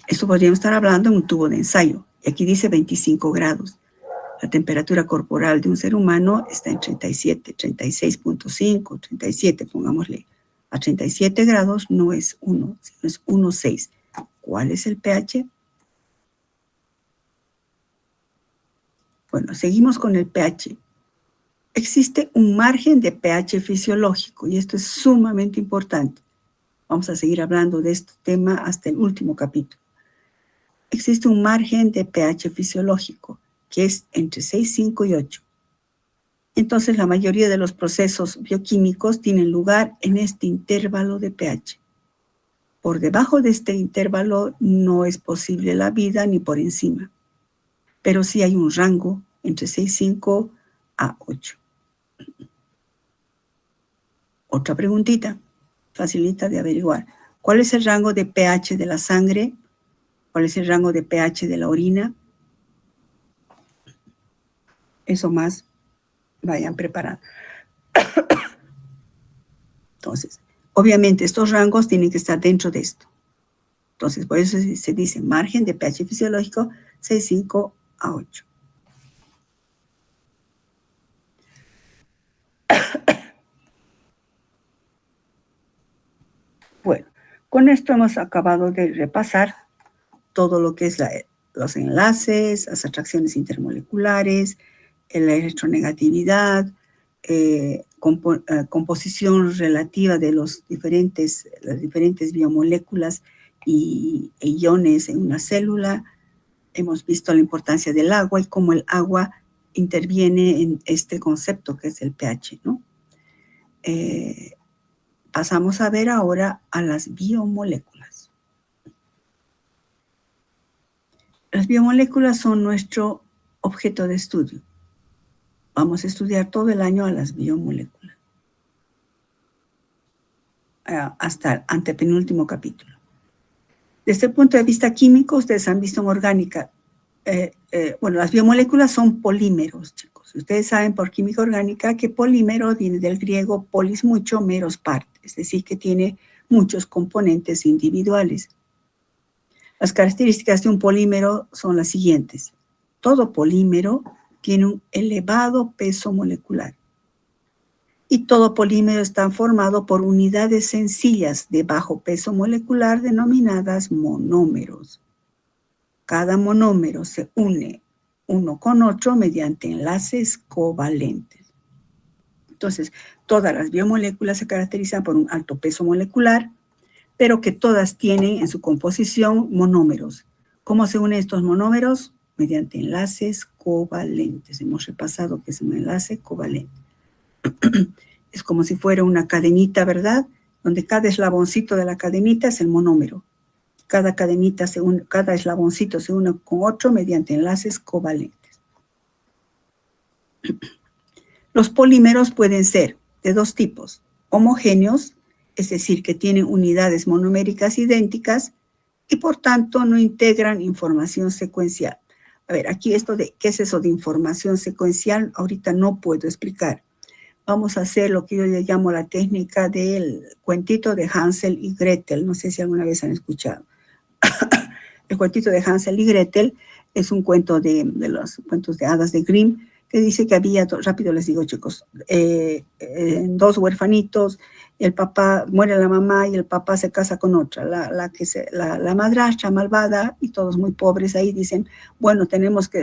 Esto podríamos estar hablando en un tubo de ensayo. Y aquí dice 25 grados. La temperatura corporal de un ser humano está en 37, 36.5, 37, pongámosle. A 37 grados no es 1, sino es 1.6. ¿Cuál es el pH? Bueno, seguimos con el pH. Existe un margen de pH fisiológico y esto es sumamente importante. Vamos a seguir hablando de este tema hasta el último capítulo. Existe un margen de pH fisiológico que es entre 6,5 y 8. Entonces, la mayoría de los procesos bioquímicos tienen lugar en este intervalo de pH. Por debajo de este intervalo no es posible la vida ni por encima. Pero sí hay un rango entre 6,5 a 8. Otra preguntita, facilita de averiguar. ¿Cuál es el rango de pH de la sangre? ¿Cuál es el rango de pH de la orina? Eso más vayan preparando. Entonces, obviamente estos rangos tienen que estar dentro de esto. Entonces, por eso se dice margen de pH fisiológico 6,5 a 8. Bueno, con esto hemos acabado de repasar todo lo que es los enlaces, las atracciones intermoleculares, la electronegatividad, composición relativa de las diferentes biomoléculas y iones en una célula. Hemos visto la importancia del agua y cómo el agua interviene en este concepto que es el pH, ¿no? Pasamos a ver ahora a las biomoléculas. Las biomoléculas son nuestro objeto de estudio. Vamos a estudiar todo el año a las biomoléculas. Hasta el antepenúltimo capítulo. Desde el punto de vista químico, ustedes han visto en orgánica. Bueno, las biomoléculas son polímeros, chicos. Ustedes saben por química orgánica que polímero viene del griego polis mucho, meros parte. Es decir, que tiene muchos componentes individuales. Las características de un polímero son las siguientes. Todo polímero tiene un elevado peso molecular. Y todo polímero está formado por unidades sencillas de bajo peso molecular denominadas monómeros. Cada monómero se une uno con otro mediante enlaces covalentes. Entonces, todas las biomoléculas se caracterizan por un alto peso molecular, pero que todas tienen en su composición monómeros. ¿Cómo se unen estos monómeros? mediante enlaces covalentes. Hemos repasado que es un enlace covalente. Es como si fuera una cadenita, ¿verdad? Donde cada eslaboncito de la cadenita es el monómero. Cada eslaboncito se une con otro mediante enlaces covalentes. Los polímeros pueden ser de dos tipos: homogéneos, es decir, que tienen unidades monoméricas idénticas y por tanto no integran información secuencial. A ver, aquí ¿qué es eso de información secuencial? Ahorita no puedo explicar. Vamos a hacer lo que yo le llamo la técnica del cuentito de Hansel y Gretel. No sé si alguna vez han escuchado. El cuentito de Hansel y Gretel es un cuento de los cuentos de hadas de Grimm, que dice que había, rápido les digo chicos, dos huerfanitos, el papá, muere la mamá y el papá se casa con otra, la madrastra malvada, y todos muy pobres ahí dicen, bueno,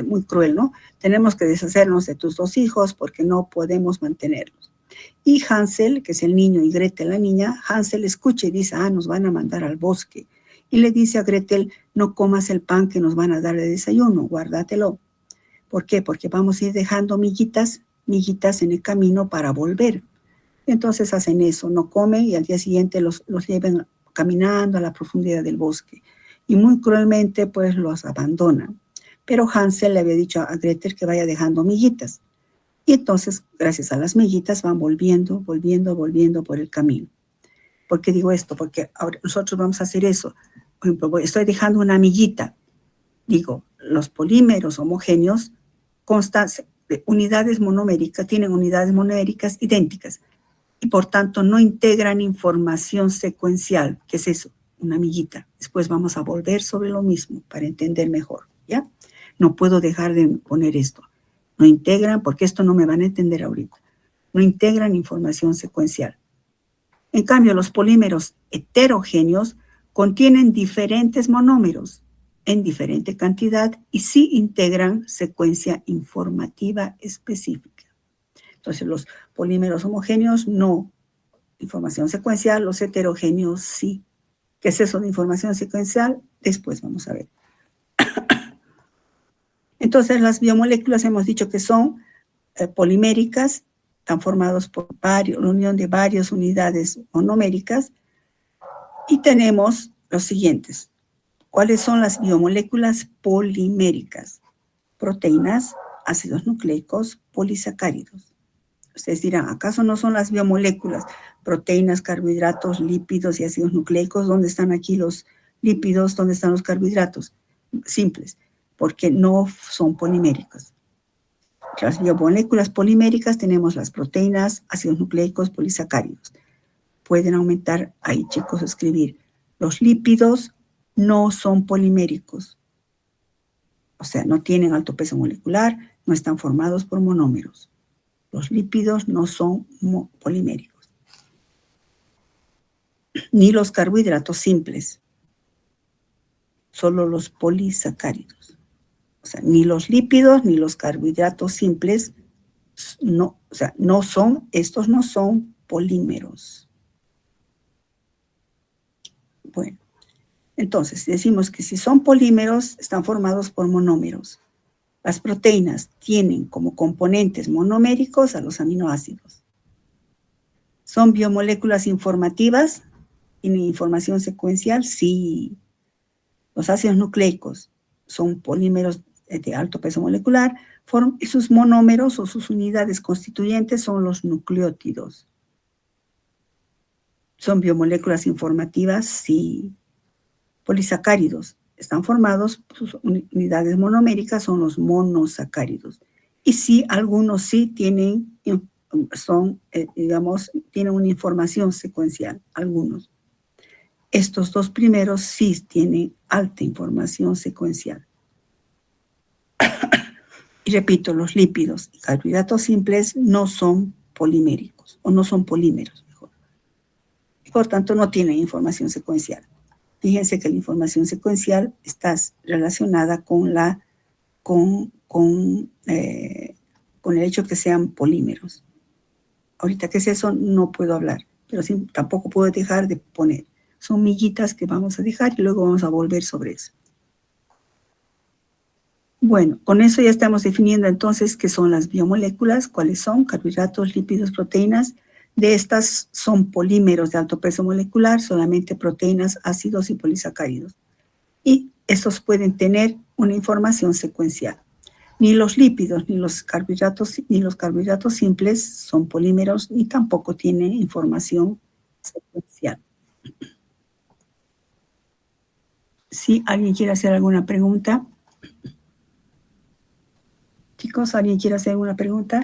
muy cruel, ¿no? Tenemos que deshacernos de tus dos hijos porque no podemos mantenerlos. Y Hansel, que es el niño, y Gretel, la niña, Hansel escucha y dice, nos van a mandar al bosque. Y le dice a Gretel, no comas el pan que nos van a dar de desayuno, guárdatelo. ¿Por qué? Porque vamos a ir dejando miguitas en el camino para volver. Entonces hacen eso, no comen y al día siguiente los llevan caminando a la profundidad del bosque. Y muy cruelmente pues los abandonan. Pero Hansel le había dicho a Gretel que vaya dejando miguitas. Y entonces, gracias a las miguitas, van volviendo por el camino. ¿Por qué digo esto? Porque ahora nosotros vamos a hacer eso. Por ejemplo, estoy dejando una amiguita. Digo, los polímeros homogéneos constan de unidades monoméricas, tienen unidades monoméricas idénticas y por tanto no integran información secuencial. ¿Qué es eso? Una amiguita. Después vamos a volver sobre lo mismo para entender mejor, ¿ya? No puedo dejar de poner esto. No integran, porque esto no me van a entender ahorita. No integran información secuencial. En cambio, los polímeros heterogéneos contienen diferentes monómeros en diferente cantidad y sí integran secuencia informativa específica. Entonces, los polímeros homogéneos no. Información secuencial, los heterogéneos sí. ¿Qué es eso de información secuencial? Después vamos a ver. Entonces, las biomoléculas hemos dicho que son poliméricas, están formados por la unión de varias unidades monoméricas. Y tenemos los siguientes. ¿Cuáles son las biomoléculas poliméricas? Proteínas, ácidos nucleicos, polisacáridos. Ustedes dirán, ¿acaso no son las biomoléculas? Proteínas, carbohidratos, lípidos y ácidos nucleicos. ¿Dónde están aquí los lípidos? ¿Dónde están los carbohidratos? Simples, porque no son poliméricos. Las biomoléculas poliméricas tenemos las proteínas, ácidos nucleicos, polisacáridos. Pueden aumentar, ahí chicos, escribir. Los lípidos no son poliméricos. O sea, no tienen alto peso molecular, no están formados por monómeros. Los lípidos no son poliméricos. Ni los carbohidratos simples. Solo los polisacáridos. O sea, ni los lípidos ni los carbohidratos simples estos no son polímeros. Bueno, entonces decimos que si son polímeros, están formados por monómeros. Las proteínas tienen como componentes monoméricos a los aminoácidos. ¿Son biomoléculas informativas? ¿Tienen información secuencial? Sí. Los ácidos nucleicos son polímeros de alto peso molecular, y sus monómeros o sus unidades constituyentes son los nucleótidos. ¿Son biomoléculas informativas? Sí. Polisacáridos están formados, sus unidades monoméricas son los monosacáridos. Y sí, algunos sí tienen, tienen una información secuencial, algunos. Estos dos primeros sí tienen alta información secuencial. Y repito, los lípidos y carbohidratos simples no son poliméricos, o no son polímeros, mejor. Y por tanto, no tienen información secuencial. Fíjense que la información secuencial está relacionada con el hecho que sean polímeros. Ahorita, ¿qué es eso? No puedo hablar, pero sí, tampoco puedo dejar de poner. Son miguitas que vamos a dejar y luego vamos a volver sobre eso. Bueno, con eso ya estamos definiendo entonces qué son las biomoléculas, cuáles son, carbohidratos, lípidos, proteínas. De estas son polímeros de alto peso molecular, solamente proteínas, ácidos y polisacáridos. Y estos pueden tener una información secuencial. Ni los lípidos, ni los carbohidratos simples son polímeros, ni tampoco tienen información secuencial. ¿Sí? ¿Alguien quiere hacer alguna pregunta? Chicos, ¿alguien quiere hacer alguna pregunta?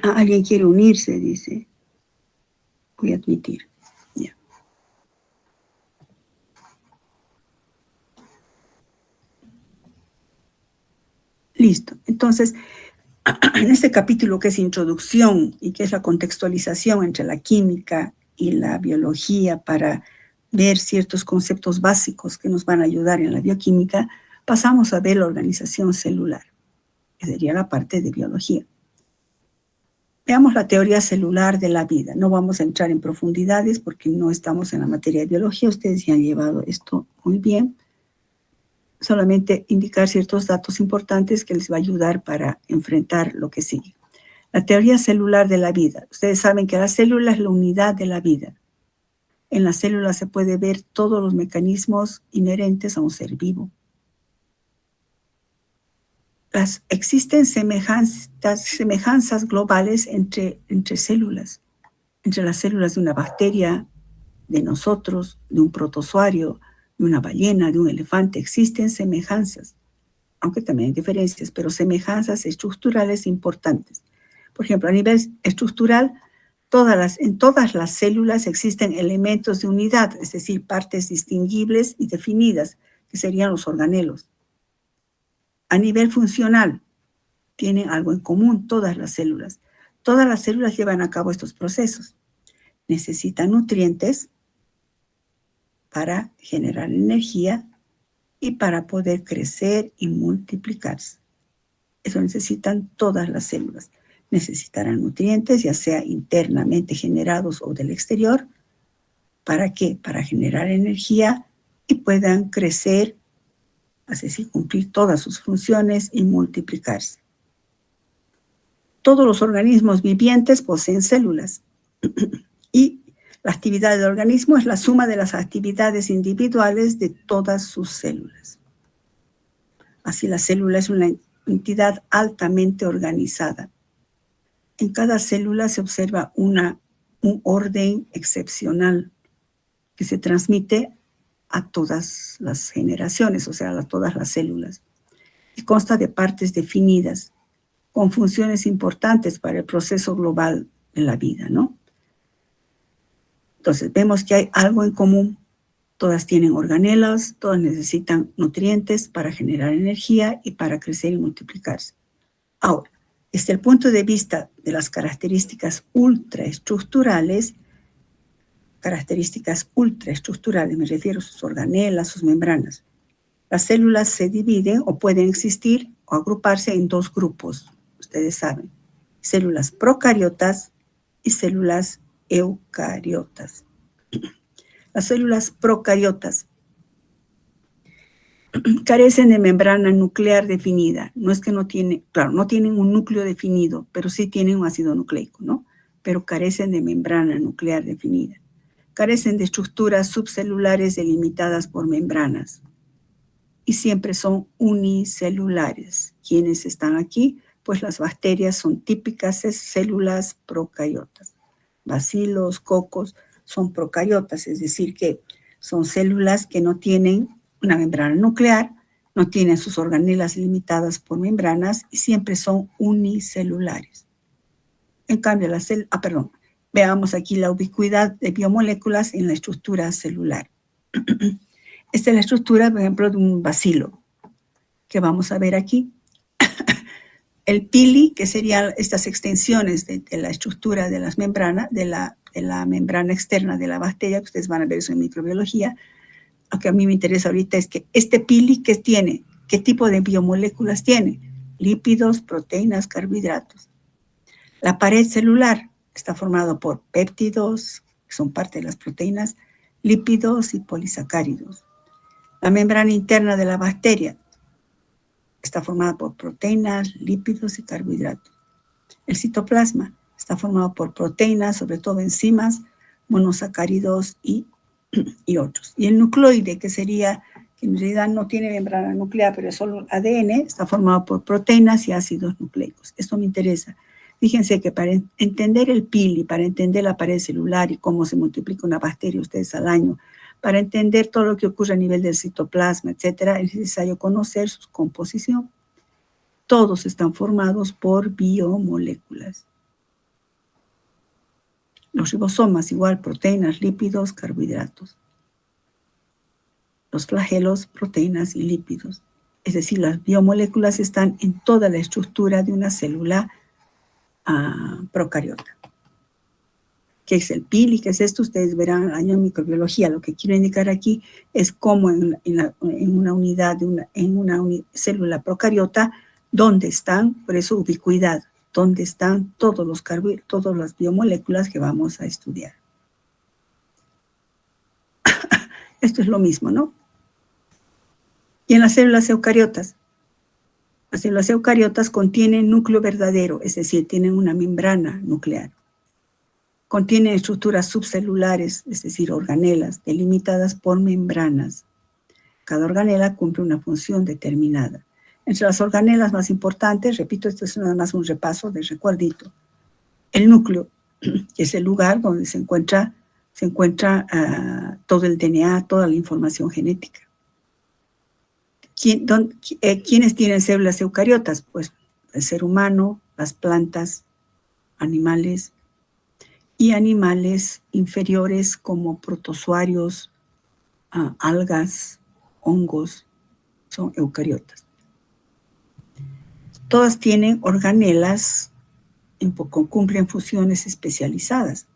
Alguien quiere unirse, dice. Voy a admitir. Ya. Listo. Entonces, en este capítulo que es introducción y que es la contextualización entre la química y la biología para ver ciertos conceptos básicos que nos van a ayudar en la bioquímica, pasamos a ver la organización celular, que sería la parte de biología. Veamos la teoría celular de la vida. No vamos a entrar en profundidades porque no estamos en la materia de biología. Ustedes ya han llevado esto muy bien. Solamente indicar ciertos datos importantes que les va a ayudar para enfrentar lo que sigue. La teoría celular de la vida. Ustedes saben que la célula es la unidad de la vida. En la célula se puede ver todos los mecanismos inherentes a un ser vivo. Existen semejanzas globales entre células, entre las células de una bacteria, de nosotros, de un protozoario, de una ballena, de un elefante. Existen semejanzas, aunque también hay diferencias, pero semejanzas estructurales importantes. Por ejemplo, a nivel estructural, en todas las células existen elementos de unidad, es decir, partes distinguibles y definidas, que serían los organelos. A nivel funcional, tienen algo en común todas las células. Todas las células llevan a cabo estos procesos. Necesitan nutrientes para generar energía y para poder crecer y multiplicarse. Eso necesitan todas las células. Necesitarán nutrientes, ya sea internamente generados o del exterior. ¿Para qué? Para generar energía y puedan crecer, es decir, cumplir todas sus funciones y multiplicarse. Todos los organismos vivientes poseen células y la actividad del organismo es la suma de las actividades individuales de todas sus células. Así, la célula es una entidad altamente organizada. En cada célula se observa un orden excepcional que se transmite a todas las generaciones, o sea, a todas las células. Y consta de partes definidas, con funciones importantes para el proceso global de la vida, ¿no? Entonces, vemos que hay algo en común. Todas tienen organelas, todas necesitan nutrientes para generar energía y para crecer y multiplicarse. Ahora, desde el punto de vista de las características ultraestructurales, me refiero a sus organelas, sus membranas. Las células se dividen o pueden existir o agruparse en dos grupos, ustedes saben, células procariotas y células eucariotas. Las células procariotas carecen de membrana nuclear definida. No es que no tienen, claro, no tienen un núcleo definido, pero sí tienen un ácido nucleico, ¿no? Pero carecen de membrana nuclear definida. Carecen de estructuras subcelulares delimitadas por membranas. Y siempre son unicelulares. ¿Quiénes están aquí? Pues las bacterias son típicas células procariotas. Bacilos, cocos son procariotas, es decir, que son células que no tienen una membrana nuclear, no tienen sus organelas limitadas por membranas y siempre son unicelulares. En cambio, veamos aquí la ubicuidad de biomoléculas en la estructura celular. Esta es la estructura, por ejemplo, de un bacilo, que vamos a ver aquí. El pili, que serían estas extensiones de la estructura de las membranas, de la membrana externa de la bacteria, que ustedes van a ver eso en microbiología. Lo que a mí me interesa ahorita es que este pili, ¿qué tiene? ¿Qué tipo de biomoléculas tiene? Lípidos, proteínas, carbohidratos. La pared celular está formada por péptidos, que son parte de las proteínas, lípidos y polisacáridos. La membrana interna de la bacteria está formada por proteínas, lípidos y carbohidratos. El citoplasma está formado por proteínas, sobre todo enzimas, monosacáridos y otros. Y el nucleoide, que sería, que en realidad no tiene membrana nuclear, pero es solo ADN, está formado por proteínas y ácidos nucleicos. Esto me interesa. Fíjense que para entender el pili, para entender la pared celular y cómo se multiplica una bacteria ustedes al año, para entender todo lo que ocurre a nivel del citoplasma, etcétera, es necesario conocer su composición. Todos están formados por biomoléculas. Los ribosomas, igual, proteínas, lípidos, carbohidratos. Los flagelos, proteínas y lípidos. Es decir, las biomoléculas están en toda la estructura de una célula procariota. ¿Qué es el pili? ¿Qué es esto? Ustedes verán en el año de microbiología. Lo que quiero indicar aquí es cómo en una unidad, en una célula procariota, dónde están, por eso ubicuidad, dónde están todas las biomoléculas que vamos a estudiar. Esto es lo mismo, ¿no? Y en las células eucariotas contienen núcleo verdadero, es decir, tienen una membrana nuclear. Contienen estructuras subcelulares, es decir, organelas, delimitadas por membranas. Cada organela cumple una función determinada. Entre las organelas más importantes, repito, esto es nada más un repaso de recuerdito, el núcleo, que es el lugar donde se encuentra todo el DNA, toda la información genética. ¿Quiénes tienen células eucariotas? Pues el ser humano, las plantas, animales y animales inferiores como protozoarios, algas, hongos, son eucariotas. Todas tienen organelas, cumplen funciones especializadas.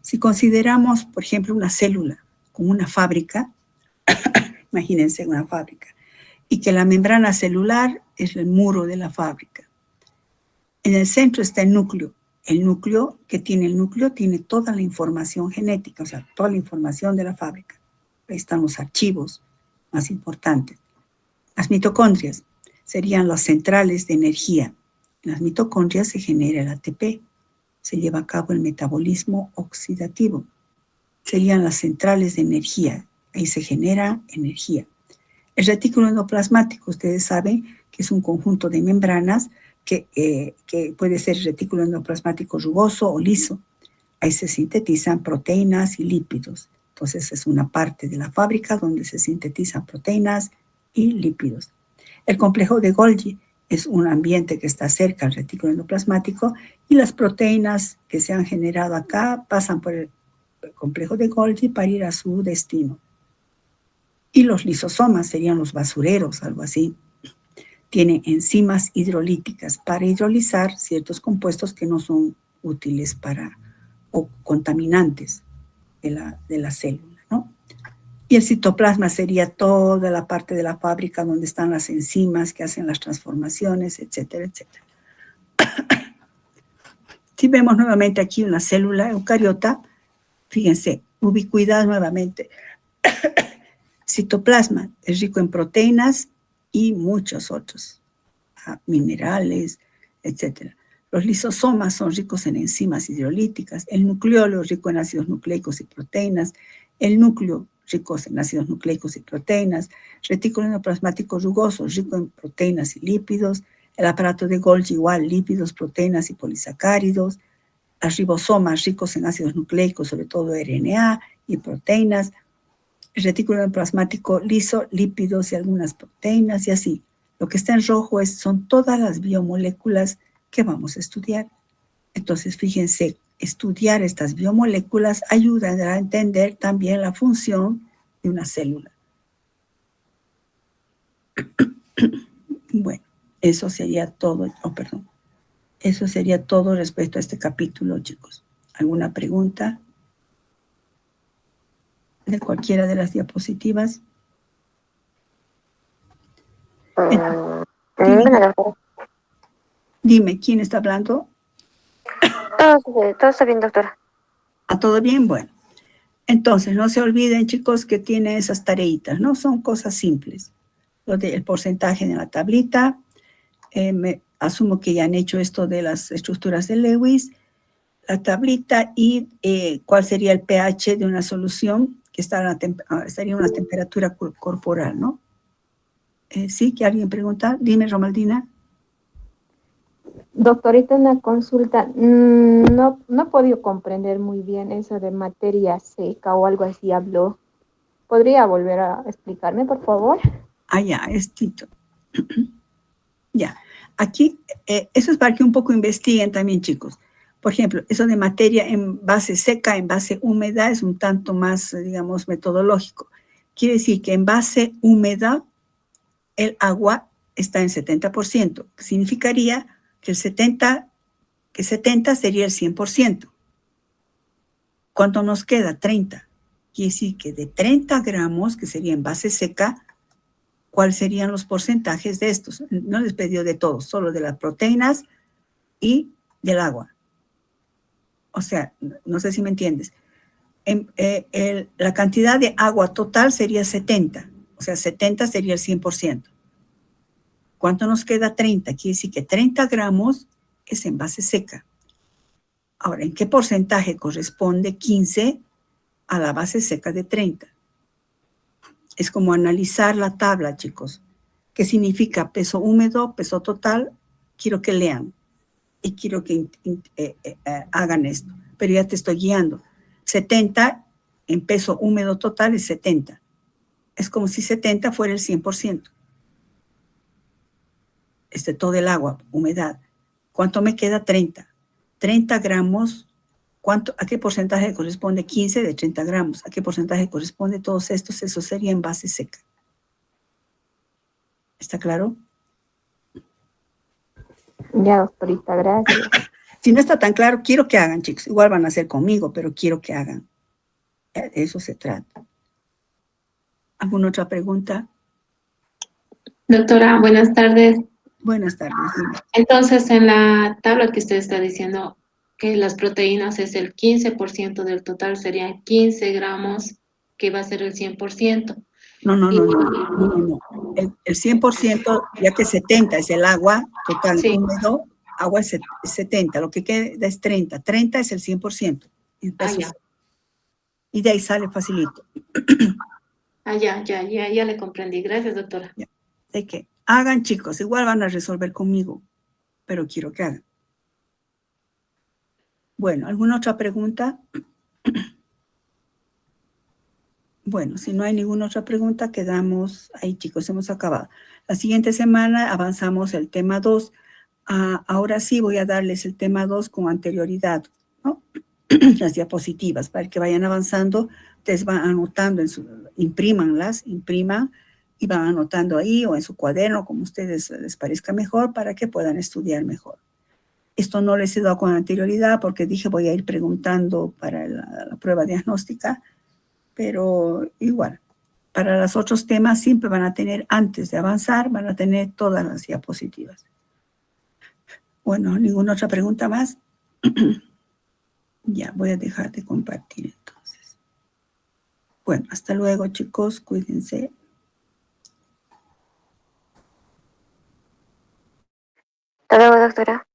Si consideramos, por ejemplo, una célula como una fábrica, imagínense una fábrica, y que la membrana celular es el muro de la fábrica. En el centro está el núcleo. El núcleo tiene toda la información genética, o sea, toda la información de la fábrica. Ahí están los archivos más importantes. Las mitocondrias serían las centrales de energía. En las mitocondrias se genera el ATP, se lleva a cabo el metabolismo oxidativo. Serían las centrales de energía, ahí se genera energía. El retículo endoplasmático, ustedes saben que es un conjunto de membranas que puede ser retículo endoplasmático rugoso o liso. Ahí se sintetizan proteínas y lípidos. Entonces es una parte de la fábrica donde se sintetizan proteínas y lípidos. El complejo de Golgi es un ambiente que está cerca al retículo endoplasmático y las proteínas que se han generado acá pasan por el complejo de Golgi para ir a su destino. Y los lisosomas serían los basureros, algo así. Tienen enzimas hidrolíticas para hidrolizar ciertos compuestos que no son útiles o contaminantes de la célula, ¿no? Y el citoplasma sería toda la parte de la fábrica donde están las enzimas que hacen las transformaciones, etcétera, etcétera. Si vemos nuevamente aquí una célula eucariota, fíjense, ubicuidad nuevamente. Citoplasma es rico en proteínas y muchos otros, minerales, etc. Los lisosomas son ricos en enzimas hidrolíticas, el nucleolo rico en ácidos nucleicos y proteínas, el núcleo ricos en ácidos nucleicos y proteínas, retículo endoplasmático rugoso rico en proteínas y lípidos, el aparato de Golgi igual, lípidos, proteínas y polisacáridos, las ribosomas ricos en ácidos nucleicos, sobre todo RNA y proteínas, el retículo endoplasmático liso, lípidos y algunas proteínas y así. Lo que está en rojo son todas las biomoléculas que vamos a estudiar. Entonces, fíjense, estudiar estas biomoléculas ayudará a entender también la función de una célula. Bueno, eso sería todo. Eso sería todo respecto a este capítulo, chicos. ¿Alguna pregunta de cualquiera de las diapositivas? Dime, ¿quién está hablando? Todo está bien, doctora. ¿Todo bien? Bueno. Entonces, no se olviden, chicos, que tiene esas tareitas, ¿no? Son cosas simples. Lo del porcentaje de la tablita, asumo que ya han hecho esto de las estructuras de Lewis, la tablita y cuál sería el pH de una solución que estaría en una temperatura corporal, ¿no? ¿Sí? ¿Que alguien pregunta? Dime, Romaldina. Doctorita, una consulta. No he podido comprender muy bien eso de materia seca o algo así habló. ¿Podría volver a explicarme, por favor? Ah, ya, es Tito. Ya, aquí, eso es para que un poco investiguen también, chicos. Por ejemplo, eso de materia en base seca, en base húmeda, es un tanto más, digamos, metodológico. Quiere decir que en base húmeda, el agua está en 70%, que significaría que 70 sería el 100%. ¿Cuánto nos queda? 30. Quiere decir que de 30 gramos, que sería en base seca, ¿cuáles serían los porcentajes de estos? No les pidió de todos, solo de las proteínas y del agua. O sea, no sé si me entiendes. La cantidad de agua total sería 70. O sea, 70 sería el 100%. ¿Cuánto nos queda? 30. Quiere decir que 30 gramos es en base seca. Ahora, ¿en qué porcentaje corresponde 15 a la base seca de 30? Es como analizar la tabla, chicos. ¿Qué significa peso húmedo, peso total? Quiero que lean y quiero que hagan esto. Pero ya te estoy guiando. 70 en peso húmedo total es 70. Es como si 70 fuera el 100%. Todo el agua, humedad. ¿Cuánto me queda? 30. 30 gramos, ¿a qué porcentaje corresponde? 15 de 30 gramos. ¿A qué porcentaje corresponde todos estos? Eso sería en base seca. ¿Está claro? Ya, doctorita, gracias. Si no está tan claro, quiero que hagan, chicos. Igual van a hacer conmigo, pero quiero que hagan. De eso se trata. ¿Alguna otra pregunta? Doctora, buenas tardes. Buenas tardes. Entonces, en la tabla que usted está diciendo que las proteínas es el 15% del total, serían 15 gramos, que va a ser el 100%. No. El 100%, ya que 70 es el agua total húmedo, agua es 70, lo que queda es 30. 30 es el 100%. Ya. Y de ahí sale facilito. Ya le comprendí. Gracias, doctora. Ya. De que hagan, chicos, igual van a resolver conmigo, pero quiero que hagan. Bueno, ¿alguna otra pregunta? Bueno, si no hay ninguna otra pregunta, quedamos ahí, chicos, hemos acabado. La siguiente semana avanzamos el tema 2. Ahora sí voy a darles el tema 2 con anterioridad, ¿no? Las diapositivas, para que vayan avanzando. Ustedes van anotando, impriman y van anotando ahí o en su cuaderno, como a ustedes les parezca mejor, para que puedan estudiar mejor. Esto no les he dado con anterioridad porque dije voy a ir preguntando para la prueba diagnóstica, pero igual, para los otros temas siempre van a tener, antes de avanzar, van a tener todas las diapositivas. Bueno, ¿ninguna otra pregunta más? Ya, voy a dejar de compartir entonces. Bueno, hasta luego, chicos, cuídense. Hasta luego, doctora.